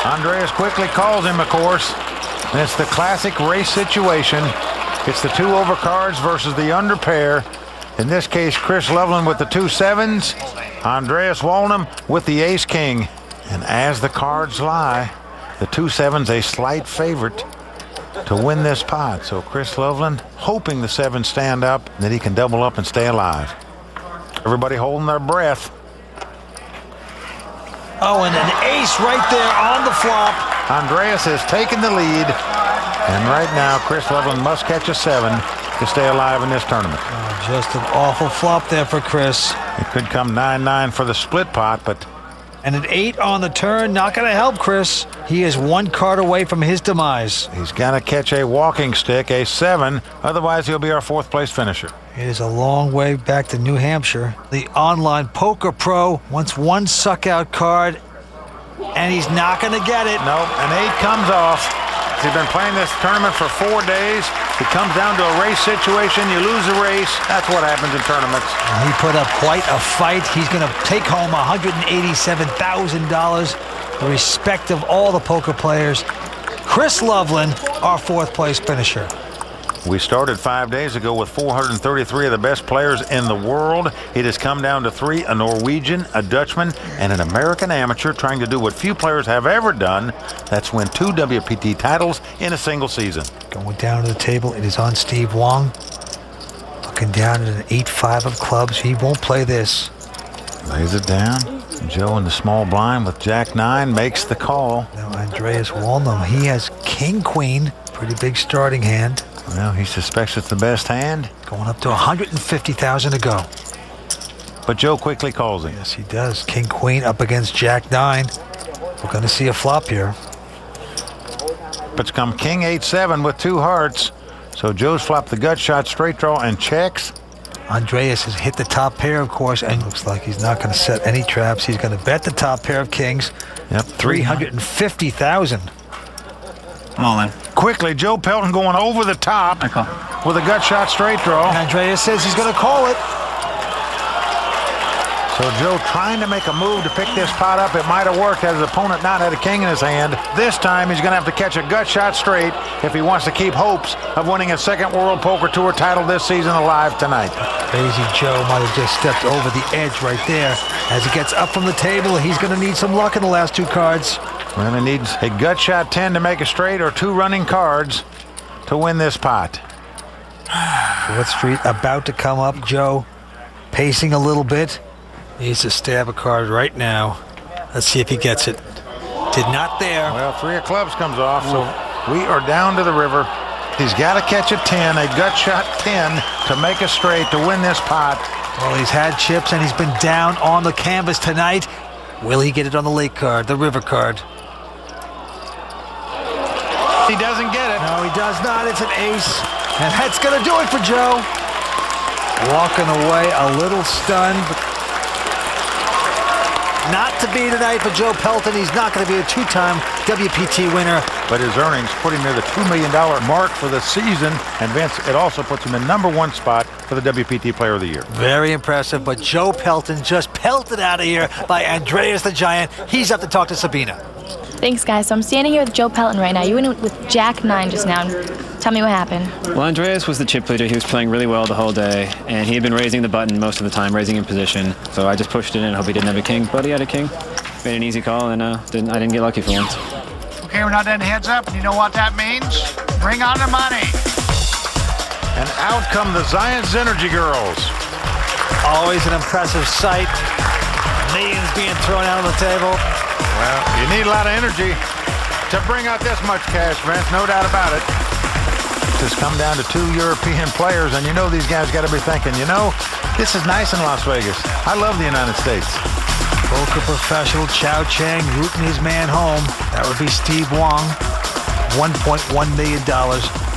[SPEAKER 3] Andreas quickly calls him, of course. And it's the classic race situation. It's the 2 overcards versus the under pair. In this case, Chris Loveland with the 2 7s. Andreas Walnum with the Ace King. And as the cards lie, the 2 7s a slight favorite to win this pot. So Chris Loveland hoping the 7s stand up, that he can double up and stay alive. Everybody holding their breath.
[SPEAKER 4] Oh, and an ace right there on the flop.
[SPEAKER 3] Andreas has taken the lead. And right now, Chris Loveland must catch a 7 to stay alive in this tournament.
[SPEAKER 4] Oh, just an awful flop there for Chris.
[SPEAKER 3] It could come 9-9 for the split pot, but...
[SPEAKER 4] And an 8 on the turn, not going to help Chris. He is 1 card away from his demise.
[SPEAKER 3] He's got to catch a walking stick, a 7. Otherwise, he'll be our 4th place finisher.
[SPEAKER 4] It is a long way back to New Hampshire. The online poker pro wants 1 suck-out card, and he's not going to get it.
[SPEAKER 3] Nope, an 8 comes off. He's been playing this tournament for 4 days. It comes down to a race situation. You lose a race. That's what happens in tournaments.
[SPEAKER 4] He put up quite a fight. He's going to take home $187,000. The respect of all the poker players. Chris Loveland, our 4th place finisher.
[SPEAKER 3] We started 5 days ago with 433 of the best players in the world. It has come down to 3, a Norwegian, a Dutchman, and an American amateur trying to do what few players have ever done. That's win 2 WPT titles in a single season.
[SPEAKER 4] Going down to the table, it is on Steve Wong. Looking down at an 8-5 of clubs. He won't play this.
[SPEAKER 3] Lays it down. Joe in the small blind with Jack 9 makes the call.
[SPEAKER 4] Now Andreas Walnum, he has King Queen. Pretty big starting hand.
[SPEAKER 3] Well, he suspects it's the best hand.
[SPEAKER 4] Going up to $150,000 to go.
[SPEAKER 3] But Joe quickly calls him.
[SPEAKER 4] Yes, he does. King Queen up against Jack 9. We're going to see a flop here.
[SPEAKER 3] It's come King 8-7 with 2 hearts. So Joe's flopped the gut shot, straight draw, and checks.
[SPEAKER 4] Andreas has hit the top pair, of course, and looks like he's not going to set any traps. He's going to bet the top pair of kings.
[SPEAKER 3] Yep,
[SPEAKER 4] $350,000.
[SPEAKER 5] All in.
[SPEAKER 3] Quickly, Joe Pelton going over the top with a gut shot straight draw.
[SPEAKER 4] Andreas says he's going to call it.
[SPEAKER 3] So Joe trying to make a move to pick this pot up. It might have worked had his opponent not had a king in his hand. This time he's going to have to catch a gut shot straight if he wants to keep hopes of winning a second World Poker Tour title this season alive tonight.
[SPEAKER 4] Crazy Joe might have just stepped over the edge right there. As he gets up from the table, he's going to need some luck in the last two cards.
[SPEAKER 3] Well, he needs a gut shot 10 to make a straight or two running cards to win this pot.
[SPEAKER 4] Fourth Street about to come up. Joe pacing a little bit. Needs to stab a card right now. Let's see if he gets it. Did not there.
[SPEAKER 3] Well, 3 of clubs comes off, so we are down to the river. He's got to catch a 10, a gut shot 10 to make a straight to win this pot.
[SPEAKER 4] Well, he's had chips and he's been down on the canvas tonight. Will he get it on the lake card, the river card?
[SPEAKER 3] He doesn't get it.
[SPEAKER 4] No, he does not. It's an ace. And that's going to do it for Joe. Walking away a little stunned. Not to be tonight for Joe Pelton. He's not going to be a two-time WPT winner.
[SPEAKER 3] But his earnings put him near the $2 million mark for the season. And Vince, it also puts him in #1 spot for the WPT Player of the Year.
[SPEAKER 4] Very impressive. But Joe Pelton just pelted out of here by Andreas the Giant. He's up to talk to Sabina.
[SPEAKER 2] Thanks, guys. So I'm standing here with Joe Pelton right now. You went with Jack 9 just now. Tell me what happened.
[SPEAKER 9] Well, Andreas was the chip leader. He was playing really well the whole day, and he had been raising the button most of the time, raising in position. So I just pushed it in and hope he didn't have a king, but he had a king. Made an easy call, and I didn't get lucky for once.
[SPEAKER 12] Okay, we're not done heads up. You know what that means? Bring on the money.
[SPEAKER 3] And out come the Zions Energy Girls.
[SPEAKER 4] Always an impressive sight. Millions being thrown out on the table.
[SPEAKER 3] Well, you need a lot of energy to bring out this much cash, Vince, no doubt about it. This has come down to 2 European players, and you know these guys got to be thinking, you know, this is nice in Las Vegas. I love the United States.
[SPEAKER 4] Poker professional Chow Chang rooting his man home. That would be Steve Wong. $1.1 million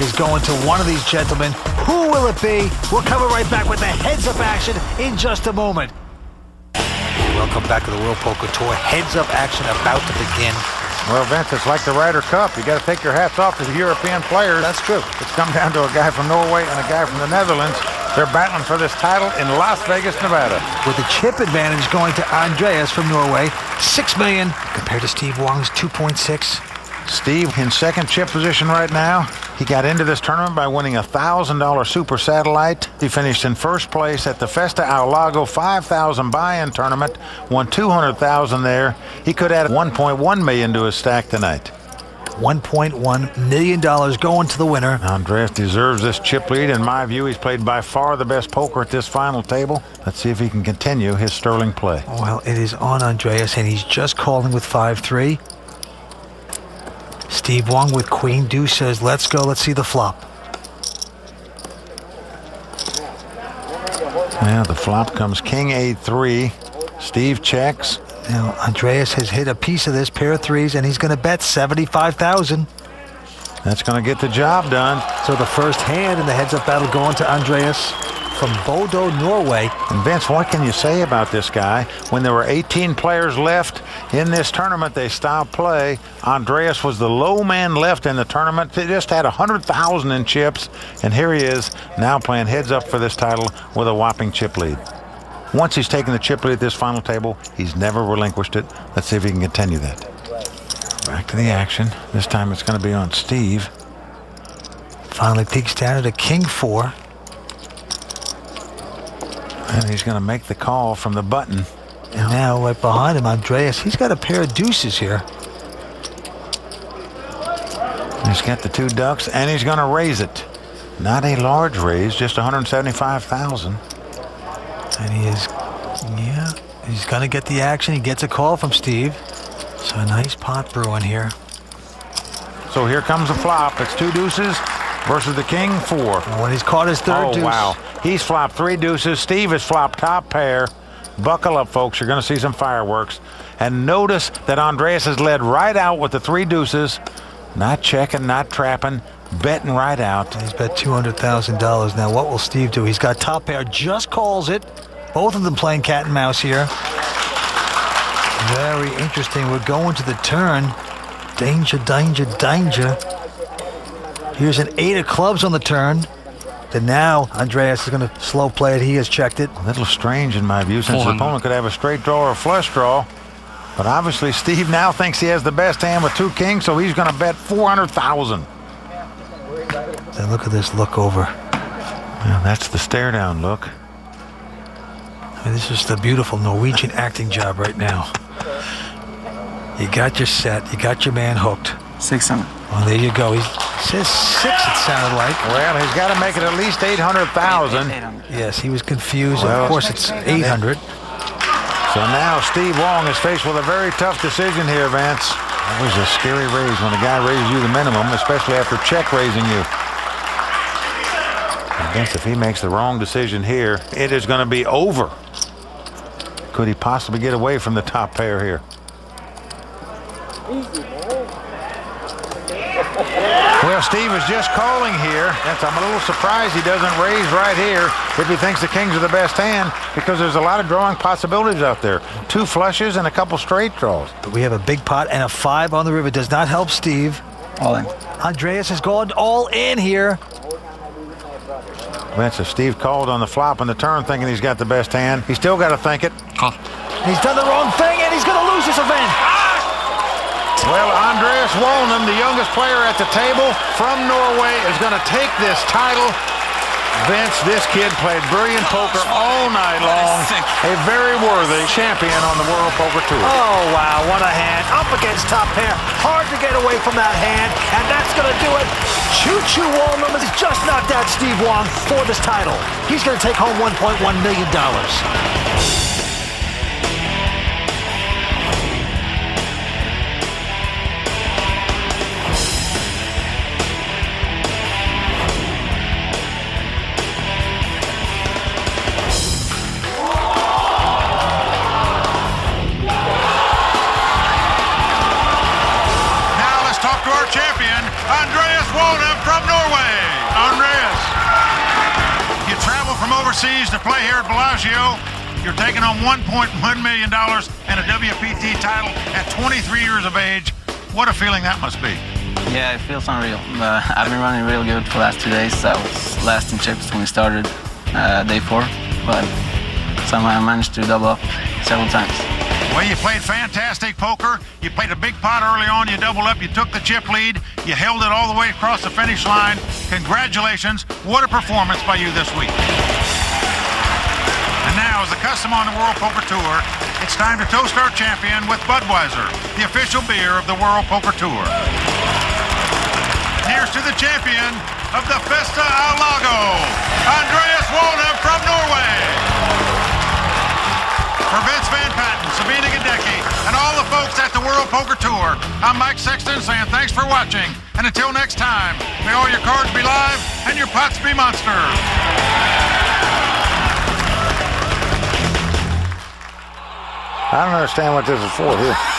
[SPEAKER 4] is going to one of these gentlemen. Who will it be? We'll come right back with the heads-up action in just a moment. Welcome back to the World Poker Tour. Heads-up action about to begin.
[SPEAKER 3] Well, Vince, it's like the Ryder Cup. You got to take your hats off to the European players.
[SPEAKER 4] That's true.
[SPEAKER 3] It's come down to a guy from Norway and a guy from the Netherlands. They're battling for this title in Las Vegas, Nevada.
[SPEAKER 4] With the chip advantage going to Andreas from Norway, $6 million compared to Steve Wong's $2.6.
[SPEAKER 3] Steve in second chip position right now. He got into this tournament by winning a $1,000 Super Satellite. He finished in first place at the Festa Al Lago 5,000 buy-in tournament, won $200,000 there. He could add $1.1 million to his stack tonight.
[SPEAKER 4] $1.1 million going to the winner.
[SPEAKER 3] Andreas deserves this chip lead. In my view, he's played by far the best poker at this final table. Let's see if he can continue his sterling play.
[SPEAKER 4] Well, it is on Andreas, and he's just calling with 5-3. Steve Wong with Queen Deuce says, let's go, let's see the flop.
[SPEAKER 3] Yeah, the flop comes King 8-3. Steve checks.
[SPEAKER 4] Now, Andreas has hit a piece of this, pair of threes, and he's going to bet $75,000.
[SPEAKER 3] That's going to get the job done.
[SPEAKER 4] So the first hand in the heads-up battle going to Andreas from Bodo, Norway.
[SPEAKER 3] And Vince, what can you say about this guy? When there were 18 players left in this tournament, they stopped play. Andreas was the low man left in the tournament. They just had 100,000 in chips, and here he is now playing heads up for this title with a whopping chip lead. Once he's taken the chip lead at this final table, he's never relinquished it. Let's see if he can continue that. Back to the action. This time it's going to be on Steve.
[SPEAKER 4] Finally peaks down at a King 4.
[SPEAKER 3] And he's going to make the call from the button.
[SPEAKER 4] And now right behind him, Andreas, he's got a pair of deuces here.
[SPEAKER 3] He's got the 2 ducks, and he's going to raise it. Not a large raise, just 175,000.
[SPEAKER 4] And he is, he's going to get the action. He gets a call from Steve. So a nice pot brewing here.
[SPEAKER 3] So here comes the flop. It's 2 deuces versus the King 4.
[SPEAKER 4] When he's caught his third deuce.
[SPEAKER 3] Oh, wow. He's flopped 3 deuces. Steve has flopped top pair. Buckle up, folks. You're going to see some fireworks. And notice that Andreas has led right out with the 3 deuces. Not checking, not trapping, betting right out.
[SPEAKER 4] He's bet $200,000. Now, what will Steve do? He's got top pair, just calls it. Both of them playing cat and mouse here. Very interesting. We're going to the turn. Danger, danger, danger. Here's an 8 of clubs on the turn. Then now Andreas is going to slow play it. He has checked it.
[SPEAKER 3] A little strange in my view, since the opponent could have a straight draw or a flush draw. But obviously Steve now thinks he has the best hand with 2 kings, so he's going to bet 400,000.
[SPEAKER 4] Then look at this look over.
[SPEAKER 3] Well, that's the stare down look.
[SPEAKER 4] I mean, this is the beautiful Norwegian acting job right now. You got your set. You got your man hooked.
[SPEAKER 5] 600.
[SPEAKER 4] Well, there you go. He says 6, it sounded like.
[SPEAKER 3] Well, he's got to make it at least 800,000.
[SPEAKER 4] Yes, he was confused. Well, of course, it's 800.
[SPEAKER 3] So now Steve Wong is faced with a very tough decision here, Vance. Always a scary raise when a guy raises you the minimum, especially after check raising you. I guess if he makes the wrong decision here, it is going to be over. Could he possibly get away from the top pair here? Well, Steve is just calling here. I'm a little surprised he doesn't raise right here if he thinks the kings are the best hand, because there's a lot of drawing possibilities out there. 2 flushes and a couple straight draws.
[SPEAKER 4] We have a big pot and a 5 on the river. Does not help Steve.
[SPEAKER 5] All in.
[SPEAKER 4] Andreas has gone all in here.
[SPEAKER 3] Vance, if Steve called on the flop and the turn thinking he's got the best hand, he's still got to think it.
[SPEAKER 5] Call.
[SPEAKER 4] He's done the wrong thing, and he's going to lose this event.
[SPEAKER 3] Well, Andreas Wolnum, the youngest player at the table from Norway, is going to take this title. Vince, this kid played brilliant poker all night long. A very worthy champion on the World Poker Tour.
[SPEAKER 4] Oh, wow, what a hand. Up against top pair. Hard to get away from that hand, and that's going to do it. Choo-choo Wolnum has just knocked out Steve Wong for this title. He's going to take home $1.1 million.
[SPEAKER 3] Champion, Andreas Wolnum from Norway. Andreas, you travel from overseas to play here at Bellagio. You're taking on $1.1 million and a WPT title at 23 years of age. What a feeling that must be.
[SPEAKER 5] Yeah, it feels unreal. I've been running real good for the last 2 days. I was last in chips when we started day 4, but somehow I managed to double up several times.
[SPEAKER 3] Well, you played fantastic poker. You played a big pot early on. You doubled up. You took the chip lead. You held it all the way across the finish line. Congratulations. What a performance by you this week. And now, as a custom on the World Poker Tour, it's time to toast our champion with Budweiser, the official beer of the World Poker Tour. Here's to the champion of the Festa al Lago, Andreas Wolnum from Norway. For Vince Van Patten, Sabina Gadecki, and all the folks at the World Poker Tour, I'm Mike Sexton saying thanks for watching. And until next time, may all your cards be live and your pots be monsters. I don't understand what this is for here.